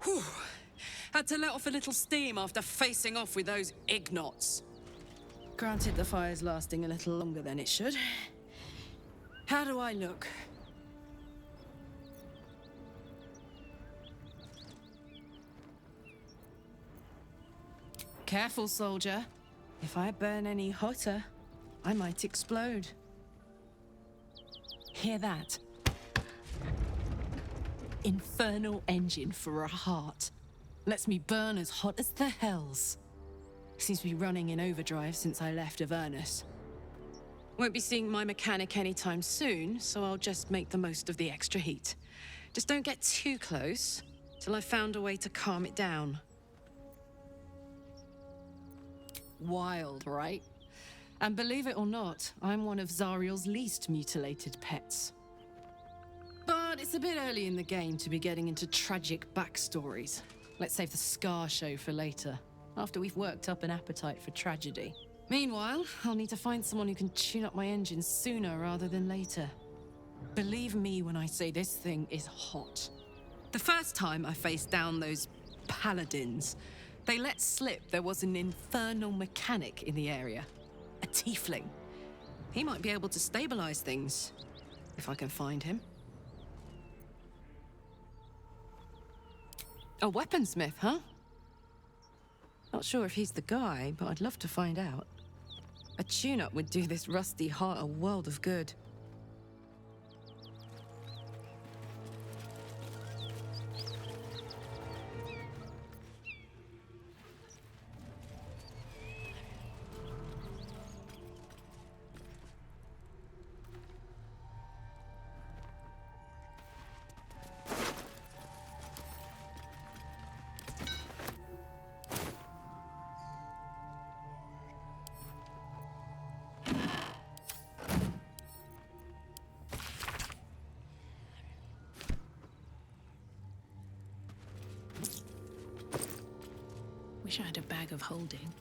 Speaker 13: Whew. Had to let off a little steam after facing off with those ignots. Granted, the fire's lasting a little longer than it should. How do I look? Careful, soldier. If I burn any hotter, I might explode. Hear that? Infernal engine for a heart. Lets me burn as hot as the hells. Seems to be running in overdrive since I left Avernus. Won't be seeing my mechanic anytime soon, so I'll just make the most of the extra heat. Just don't get too close, till I've found a way to calm it down. Wild, right? And believe it or not, I'm one of Zariel's least mutilated pets. But it's a bit early in the game to be getting into tragic backstories. Let's save the scar show for later, after we've worked up an appetite for tragedy. Meanwhile, I'll need to find someone who can tune up my engine sooner rather than later. Believe me when I say this thing is hot. The first time I faced down those Paladins, they let slip there was an infernal mechanic in the area. A tiefling. He might be able to stabilize things, if I can find him. A weaponsmith, huh? Not sure if he's the guy, but I'd love to find out. A tune-up would do this rusty heart a world of good.
Speaker 2: Wish I had a bag of holding.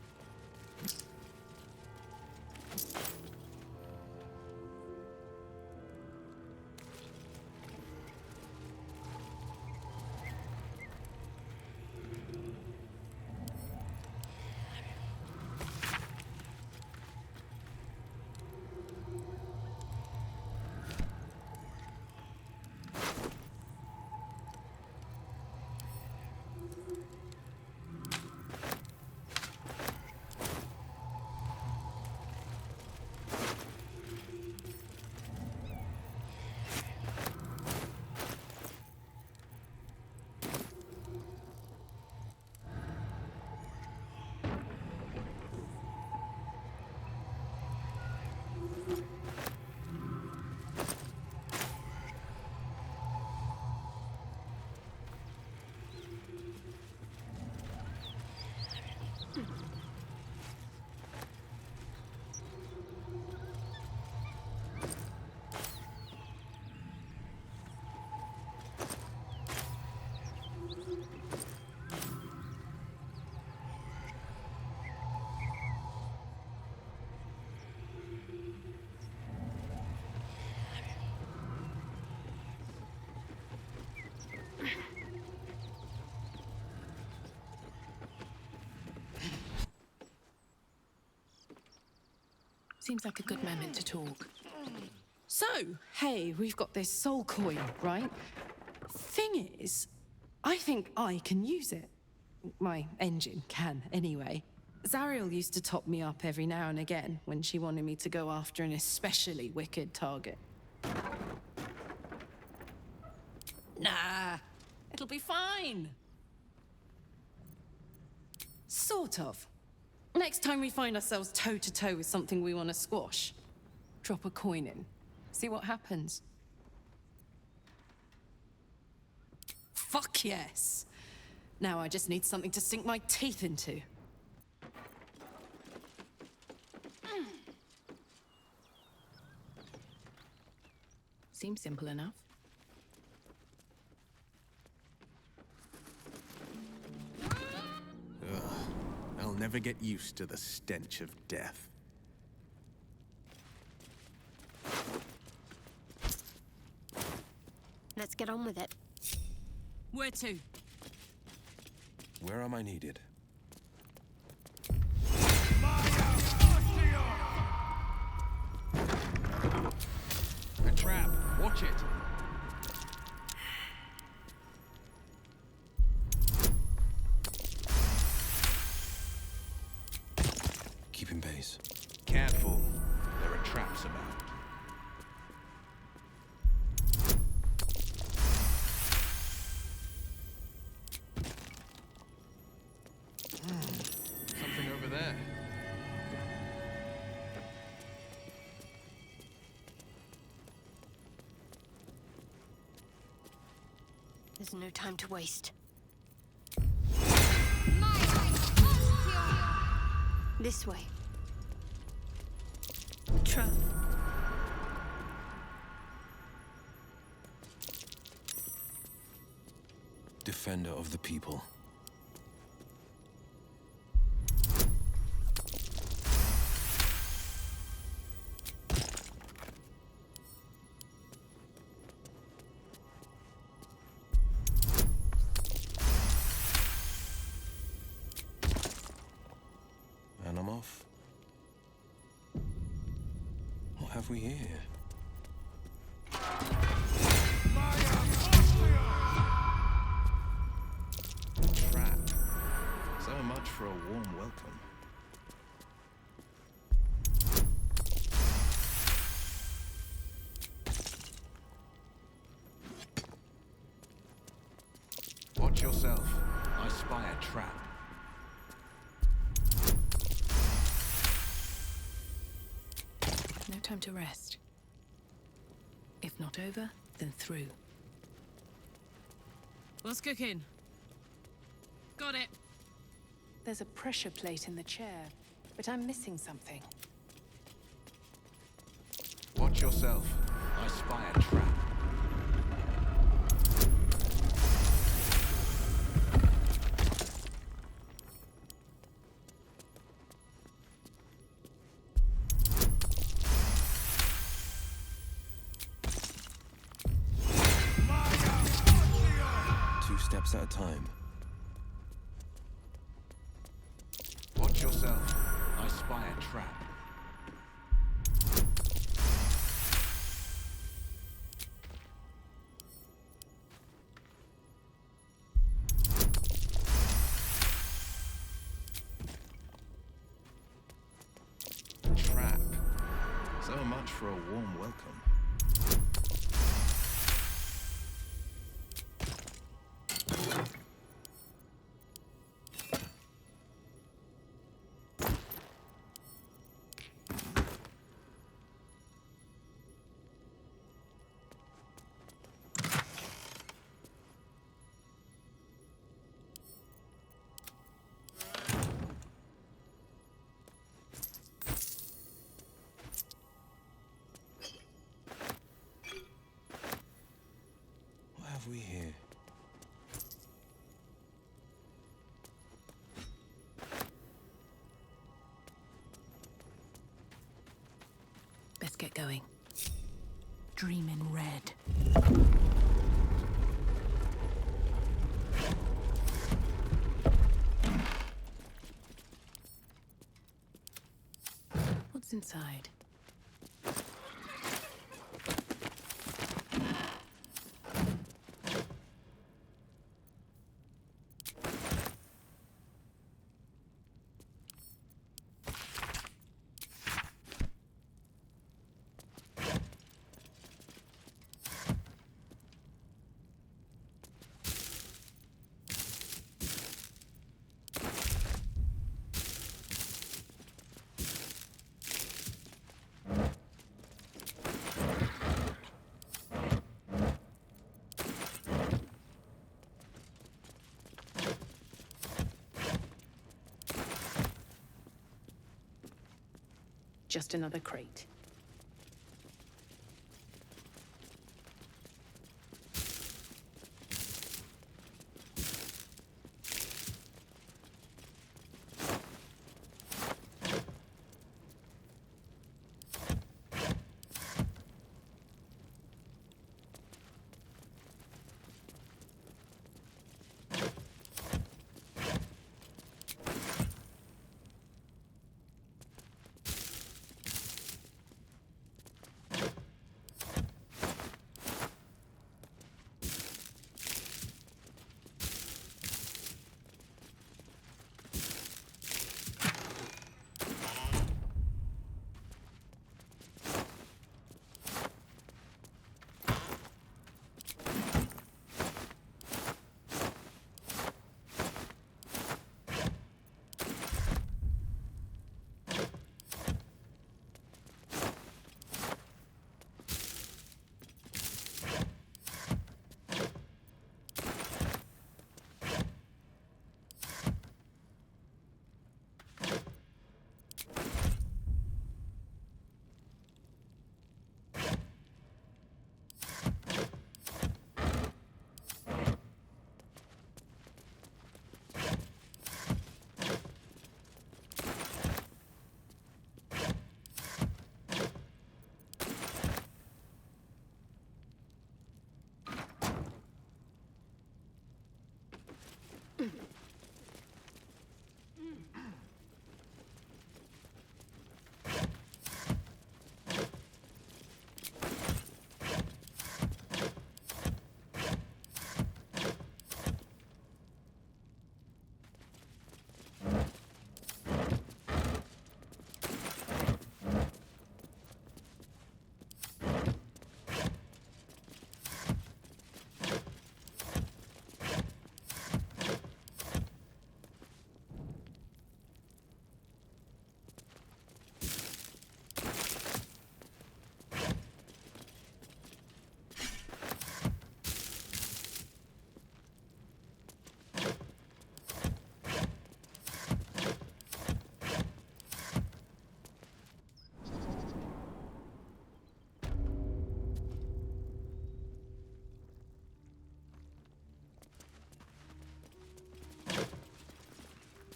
Speaker 13: Seems like a good moment to talk. So, hey, we've got this soul coin, right? Thing is, I think I can use it. My engine can, anyway. Zariel used to top me up every now and again when she wanted me to go after an especially wicked target. Nah, it'll be fine. Sort of. Next time we find ourselves toe-to-toe with something we want to squash, drop a coin in. See what happens. Fuck yes. Now I just need something to sink my teeth into. Seems simple enough.
Speaker 5: Ugh. I'll never get used to the stench of death.
Speaker 11: Let's get on with it.
Speaker 13: Where to?
Speaker 7: Where am I needed?
Speaker 5: A trap! Watch it!
Speaker 7: Keeping pace.
Speaker 5: Careful. There are traps about. Something over there.
Speaker 11: There's no time to waste. This way. Trap.
Speaker 7: Defender of the people. And I'm off. What have we here?
Speaker 5: Trap. So much for a warm welcome. Watch yourself. I spy a trap.
Speaker 13: No time to rest. If not over, then through. What's cooking? Got it. There's a pressure plate in the chair, but I'm missing something.
Speaker 5: Watch yourself. I spy a trap.
Speaker 7: Steps at a time.
Speaker 5: Watch yourself. I spy a trap. Trap. So much for a warm welcome.
Speaker 7: We here?
Speaker 13: Best get going. Dream in red. What's inside? Just another crate.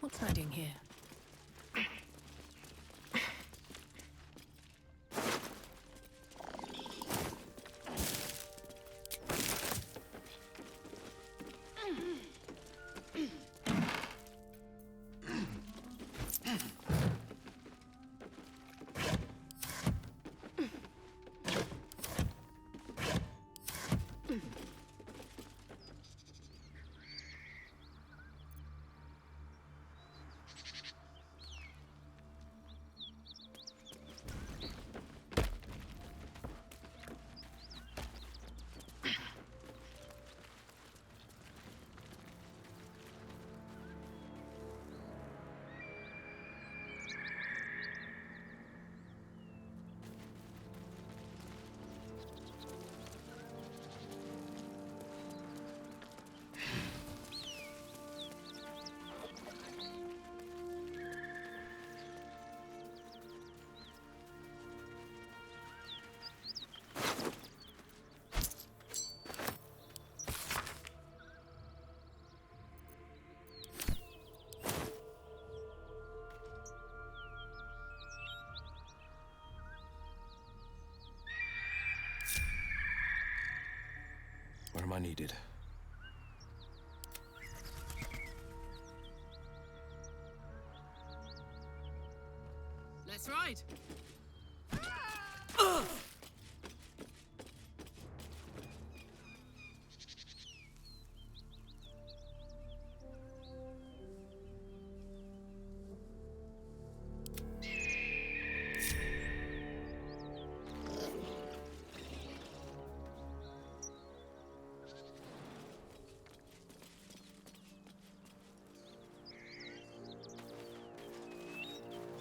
Speaker 13: What's hiding here?
Speaker 7: Where am I needed?
Speaker 14: Let's ride.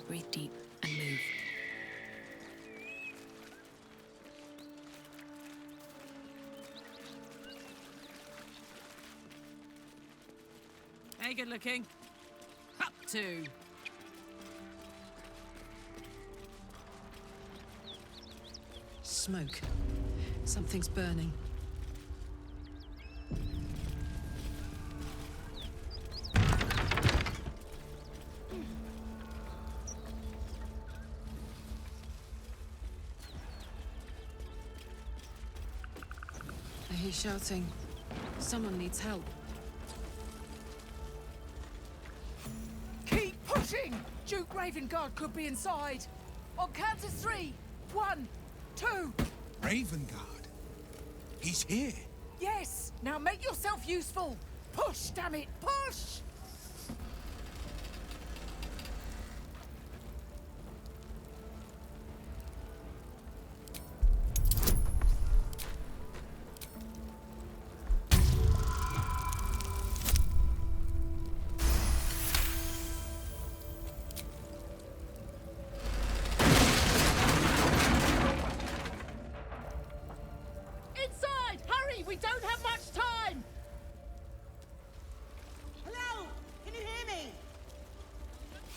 Speaker 13: Breathe deep and move.
Speaker 14: Hey, good looking. Up two.
Speaker 13: smoke. Something's burning. I hear shouting. Someone needs help.
Speaker 18: Keep pushing! Duke Ravengard could be inside. On count of 3. 1, 2.
Speaker 15: Ravengard? He's here.
Speaker 18: Yes! Now make yourself useful! Push, damn it! Push!
Speaker 14: Inside! Hurry! We don't have much time!
Speaker 19: Hello? Can you hear me?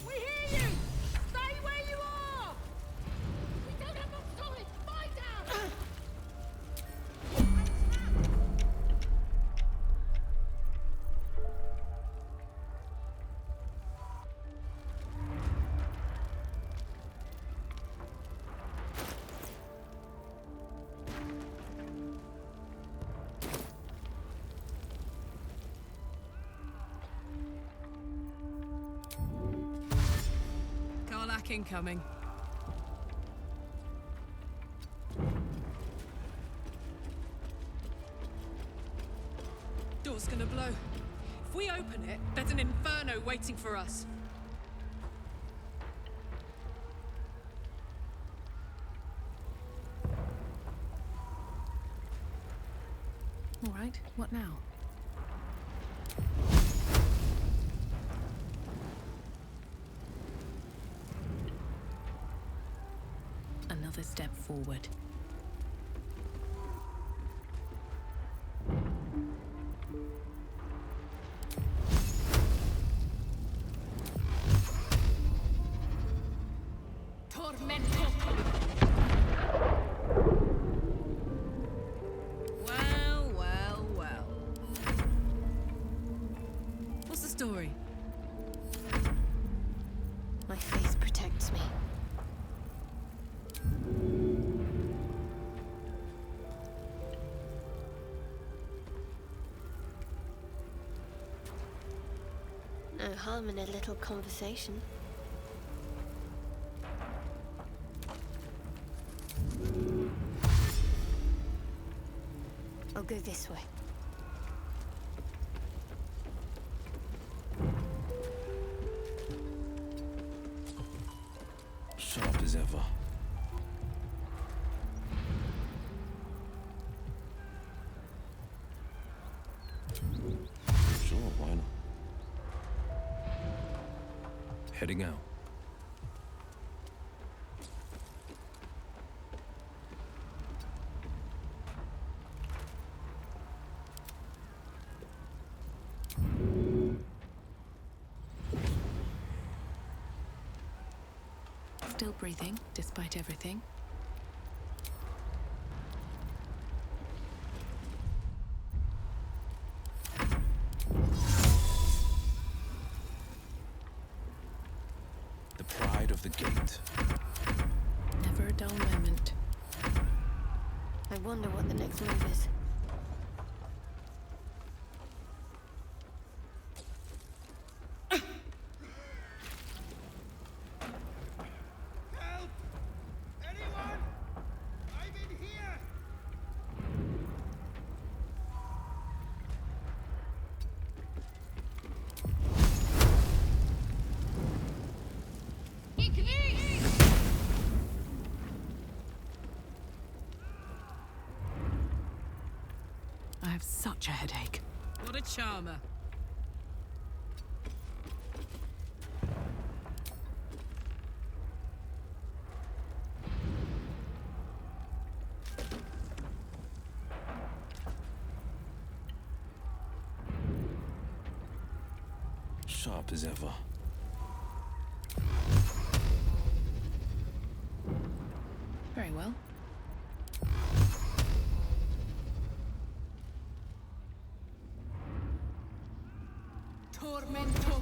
Speaker 14: We hear you! Stay where you are! We don't have much time! Find out!
Speaker 13: Karlach incoming. Door's gonna blow. If we open it, there's an inferno waiting for us.
Speaker 2: All right, what now? Another step forward.
Speaker 14: Tormento!
Speaker 13: Well, well, well. What's the story?
Speaker 6: My faith protects me. No harm in a little conversation. I'll go this way.
Speaker 7: Sharp as ever. Sure, why not? Heading out.
Speaker 2: Still breathing, despite everything.
Speaker 7: The pride of the gate.
Speaker 2: Never a dull moment.
Speaker 6: I wonder what the next move is.
Speaker 2: I have such a headache.
Speaker 13: What a charmer.
Speaker 7: Sharp as ever.
Speaker 2: Very well.
Speaker 18: tormento.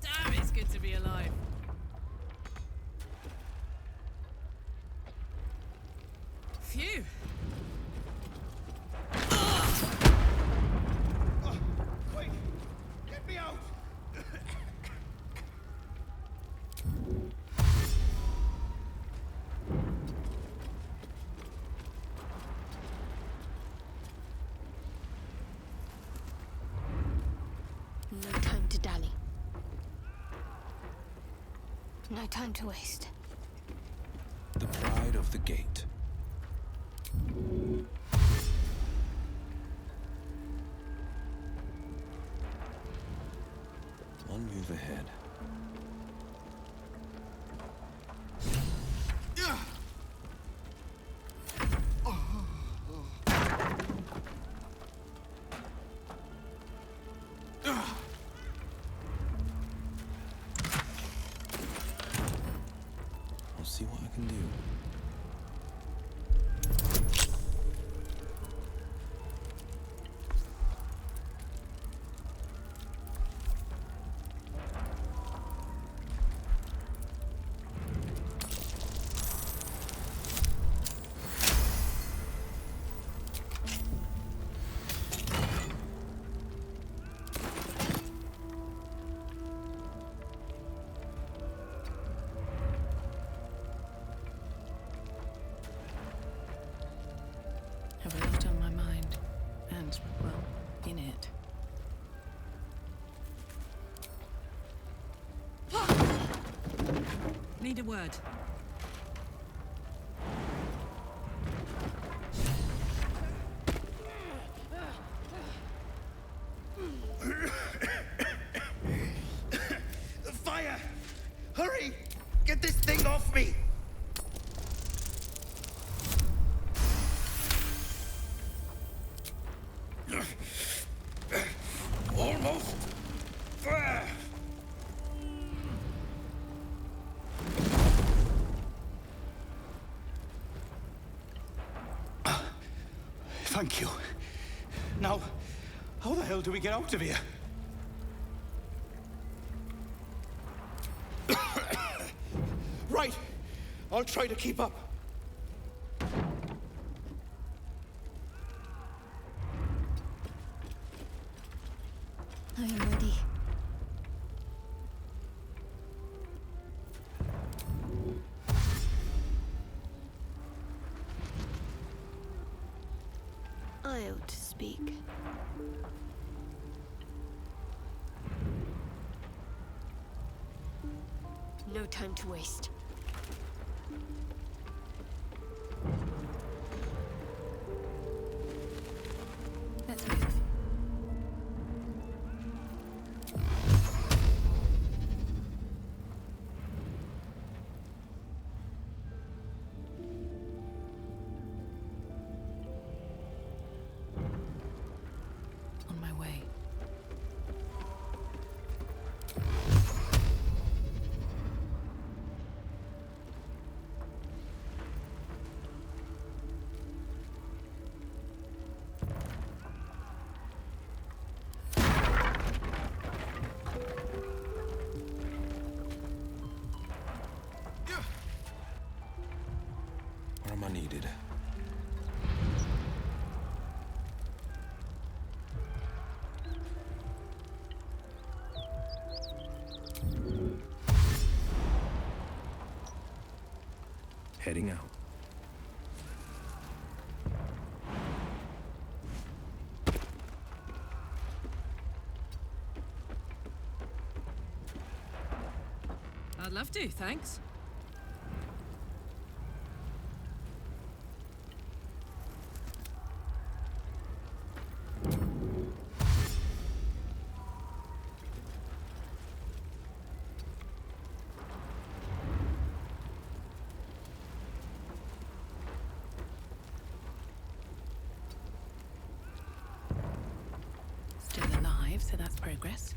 Speaker 18: Damn, it's good to be alive. Phew.
Speaker 10: Quick! Get me out!
Speaker 6: No time to dally. No time to waste.
Speaker 5: The pride of the gate.
Speaker 7: One move ahead. I'll see what I can do.
Speaker 2: Have a lot on my mind. And, well, in it.
Speaker 18: Need a word.
Speaker 10: Fire! Hurry! Get this thing off me! Almost! Thank you. Now, how the hell do we get out of here? Right. I'll try to keep up.
Speaker 6: I am ready. I ought to speak. No time to waste.
Speaker 2: Let's move. On my way.
Speaker 7: Where am I needed? Heading out.
Speaker 18: I'd love to, thanks.
Speaker 2: Still alive, so that's progress.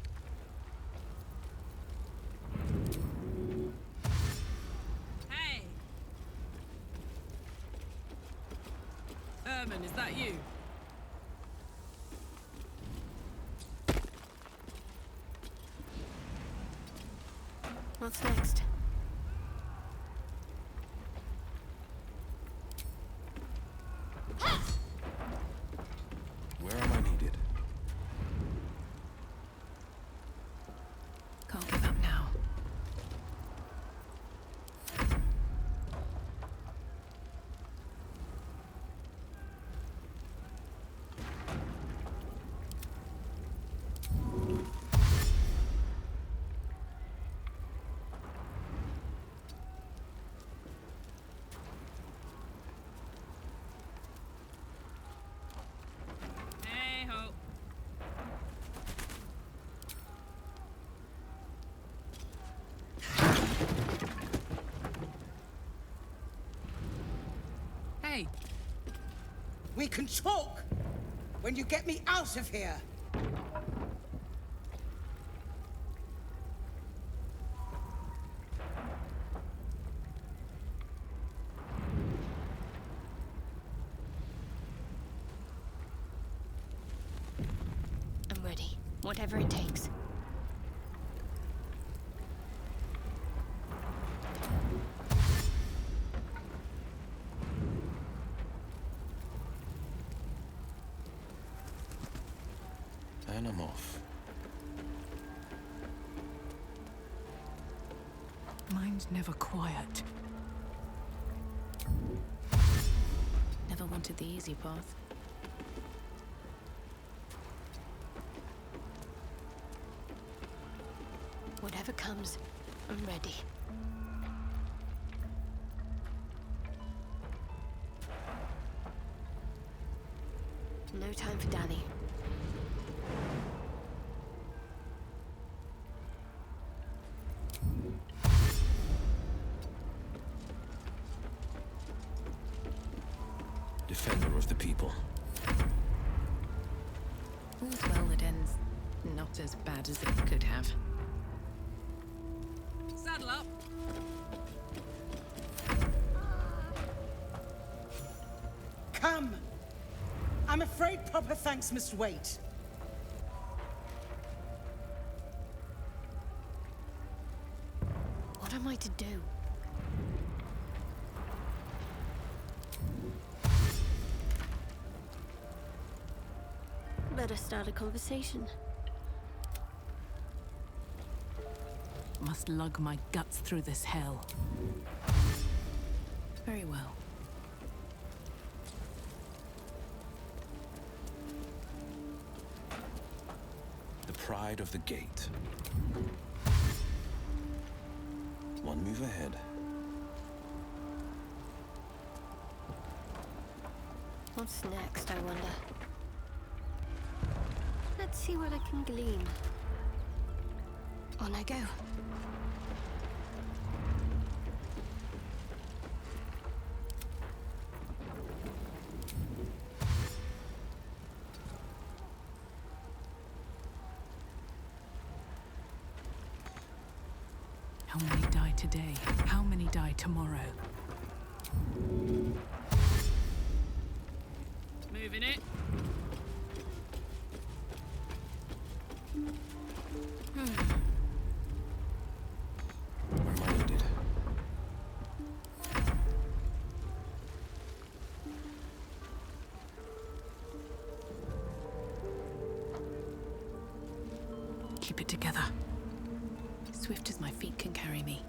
Speaker 18: Hey! Ermin, is that you?
Speaker 11: What's next?
Speaker 7: Where am I needed?
Speaker 2: Can't give up now.
Speaker 14: Hey-ho.
Speaker 18: Hey,
Speaker 19: We can talk when you get me out of here.
Speaker 11: I'm ready. Whatever it takes.
Speaker 7: And I'm off.
Speaker 18: mine's never quiet.
Speaker 2: Never wanted the easy path.
Speaker 11: Whatever comes, I'm ready. No time for dally.
Speaker 7: Defender of the people.
Speaker 2: All's well that ends not as bad as it could have.
Speaker 18: Saddle up.
Speaker 19: Come! I'm afraid proper thanks must wait.
Speaker 11: What am I to do? Better start a conversation.
Speaker 18: Must lug my guts through this hell.
Speaker 2: Very well.
Speaker 7: The pride of the gate. One move ahead.
Speaker 11: What's next, I wonder? Let's see what I can glean. On I go.
Speaker 18: How many die today? How many die tomorrow?
Speaker 14: Moving it.
Speaker 7: Where am I needed?
Speaker 18: Keep it together.
Speaker 2: Swift as my feet can carry me.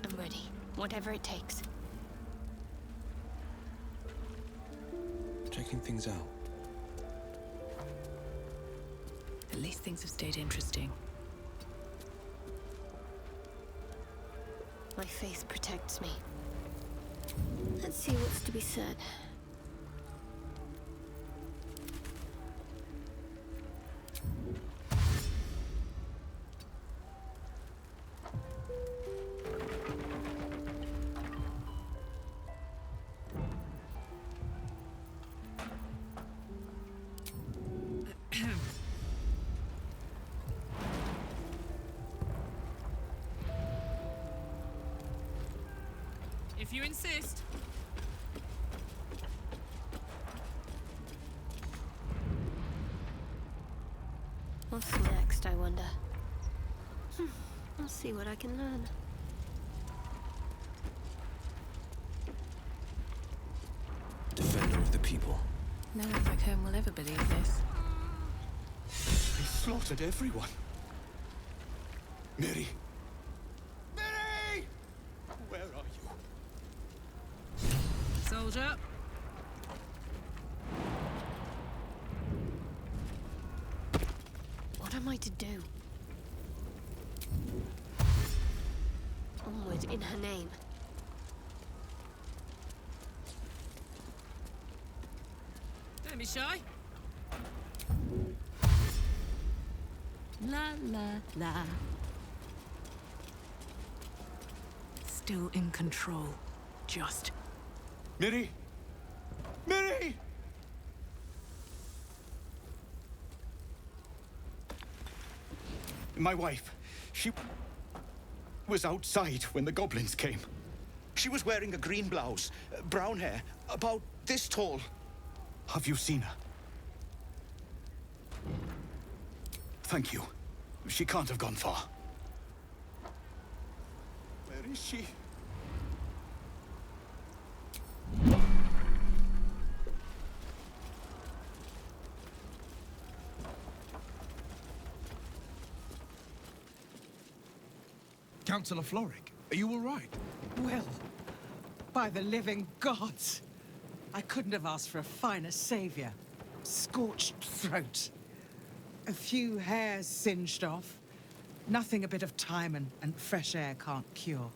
Speaker 11: I'm ready. Whatever it takes.
Speaker 7: Checking things out.
Speaker 2: At least things have stayed interesting.
Speaker 11: My faith protects me. Let's see what's to be said.
Speaker 14: If you insist.
Speaker 11: What's next, I wonder? I'll see what I can learn.
Speaker 7: Defender of the people.
Speaker 13: No one back home will ever believe this.
Speaker 12: They slaughtered everyone. Mary! Mary! Where are you?
Speaker 13: Soldier.
Speaker 11: What am I to do? Onward in her name.
Speaker 13: Don't be shy. La la la. Still in control. Just.
Speaker 12: Mary! Mary! My wife, she was outside when the goblins came. She was wearing a green blouse, brown hair, about this tall. Have you seen her? Thank you. She can't have gone far. Where is she?
Speaker 5: Councillor Floric, are you all right?
Speaker 18: Well, by the living gods, I couldn't have asked for a finer savior. Scorched throat. A few hairs singed off. Nothing a bit of time and fresh air can't cure.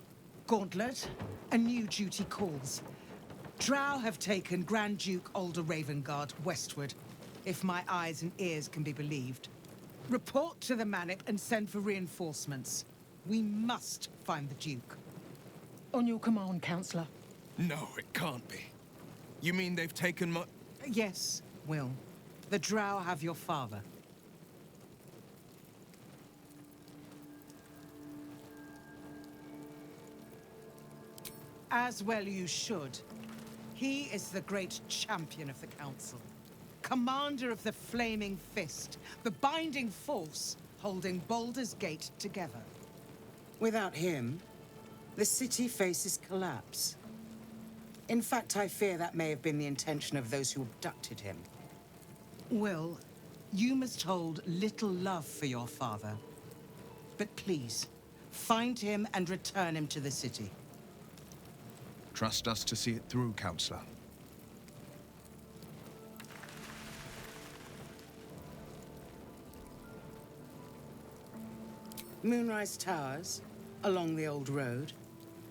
Speaker 18: Gauntlet, a new duty calls. Drow have taken Grand Duke Alder Ravengard westward, if my eyes and ears can be believed. Report to the Manip and send for reinforcements. We must find the Duke. On your command, Councillor.
Speaker 5: No, it can't be. You mean they've taken my...
Speaker 18: Yes, Will. The Drow have your father. As well you should. He is the great champion of the Council. Commander of the Flaming Fist, the binding force holding Baldur's Gate together.
Speaker 19: Without him, the city faces collapse. In fact, I fear that may have been the intention of those who abducted him.
Speaker 18: Will, you must hold little love for your father. But please, find him and return him to the city.
Speaker 5: Trust us to see it through, Councillor.
Speaker 19: Moonrise Towers, along the old road.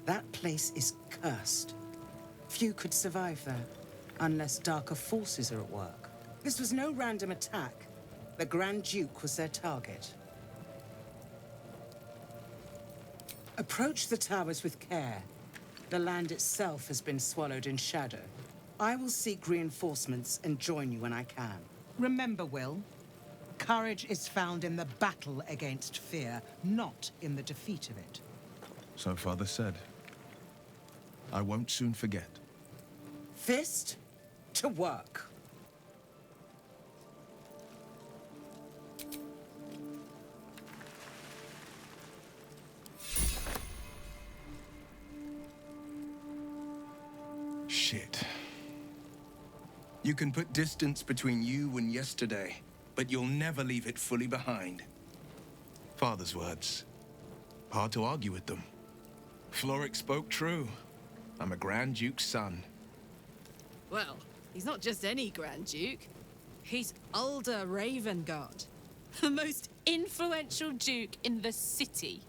Speaker 19: That place is cursed. Few could survive there, unless darker forces are at work. This was no random attack. The Grand Duke was their target. Approach the towers with care. The land itself has been swallowed in shadow. I will seek reinforcements and join you when I can.
Speaker 18: Remember, Will, courage is found in the battle against fear, not in the defeat of it.
Speaker 5: So Father said. I won't soon forget.
Speaker 19: Fist to work.
Speaker 5: Shit. You can put distance between you and yesterday, but you'll never leave it fully behind. Father's words. Hard to argue with them. Floric spoke true. I'm a Grand Duke's son.
Speaker 13: Well, he's not just any Grand Duke. He's Alder Ravengard, the most influential Duke in the city.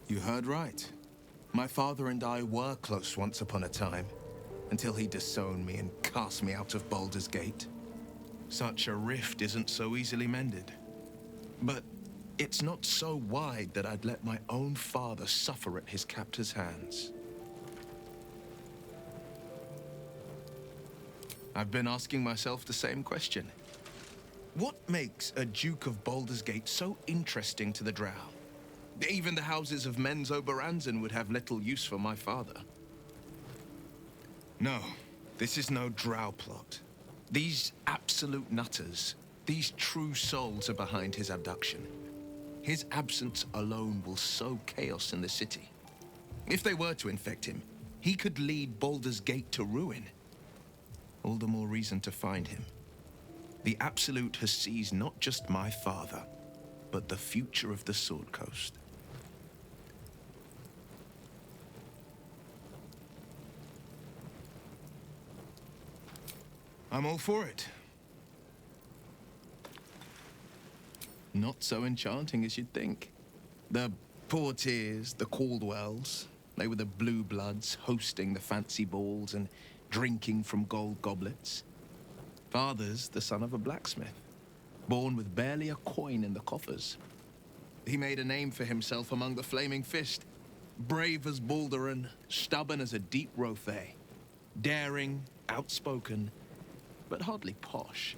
Speaker 5: You heard right. My father and I were close once upon a time, until he disowned me and cast me out of Baldur's Gate. Such a rift isn't so easily mended. But it's not so wide that I'd let my own father suffer at his captor's hands. I've been asking myself the same question. What makes a Duke of Baldur's Gate so interesting to the Drow? Even the houses of Men's Oberanzen would have little use for my father. No, this is no Drow plot. These absolute nutters, these true souls are behind his abduction. His absence alone will sow chaos in the city. If they were to infect him, he could lead Baldur's Gate to ruin. All the more reason to find him. The Absolute has seized not just my father, but the future of the Sword Coast. I'm all for it. Not so enchanting as you'd think. The Portiers, the Caldwells, they were the blue bloods hosting the fancy balls and drinking from gold goblets. Father's the son of a blacksmith, born with barely a coin in the coffers. He made a name for himself among the Flaming Fist, brave as Balduran, stubborn as a deep Rothay, daring, outspoken, but hardly posh.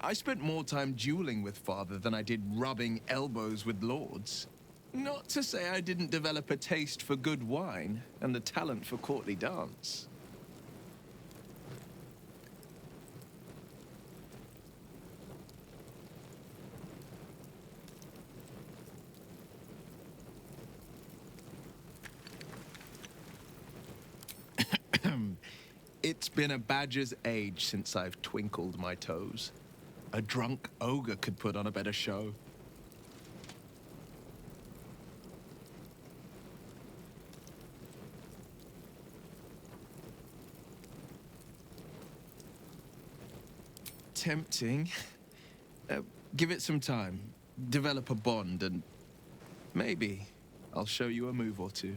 Speaker 5: I spent more time dueling with Father than I did rubbing elbows with lords. Not to say I didn't develop a taste for good wine and the talent for courtly dance. It's been a badger's age since I've twinkled my toes. A drunk ogre could put on a better show. Tempting. Give it some time. Develop a bond, and maybe I'll show you a move or two.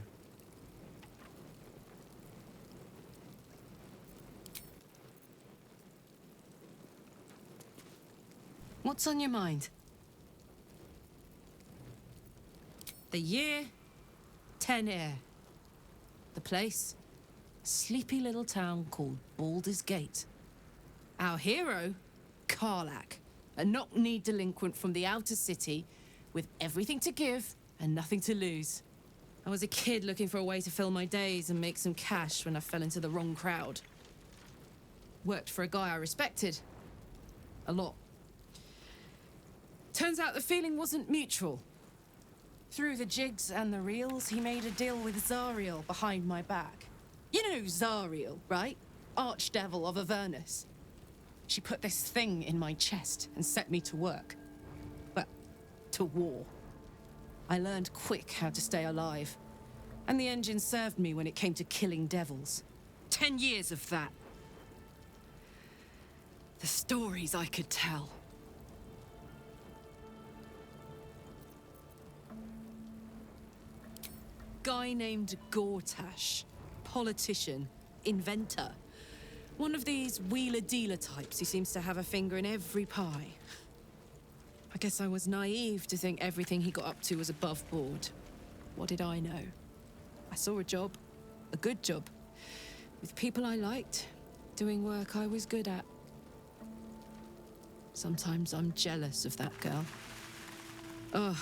Speaker 13: What's on your mind? The year, 10 Air. The place, a sleepy little town called Baldur's Gate. Our hero, Karlach, a knock-kneed delinquent from the outer city with everything to give and nothing to lose. I was a kid looking for a way to fill my days and make some cash when I fell into the wrong crowd. Worked for a guy I respected. A lot. Turns out the feeling wasn't mutual. Through the jigs and the reels, he made a deal with Zariel behind my back. You know Zariel, right? Archdevil of Avernus. She put this thing in my chest and set me to work. Well, to war. I learned quick how to stay alive. And the engine served me when it came to killing devils. 10 years of that. The stories I could tell. Guy named Gortash, politician, inventor. One of these wheeler-dealer types who seems to have a finger in every pie. I guess I was naive to think everything he got up to was above board. What did I know? I saw a job, a good job, with people I liked, doing work I was good at. Sometimes I'm jealous of that girl. Oh,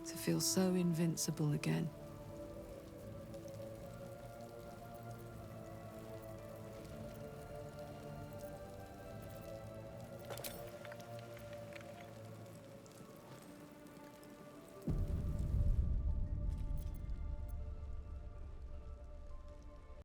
Speaker 13: to feel so invincible again.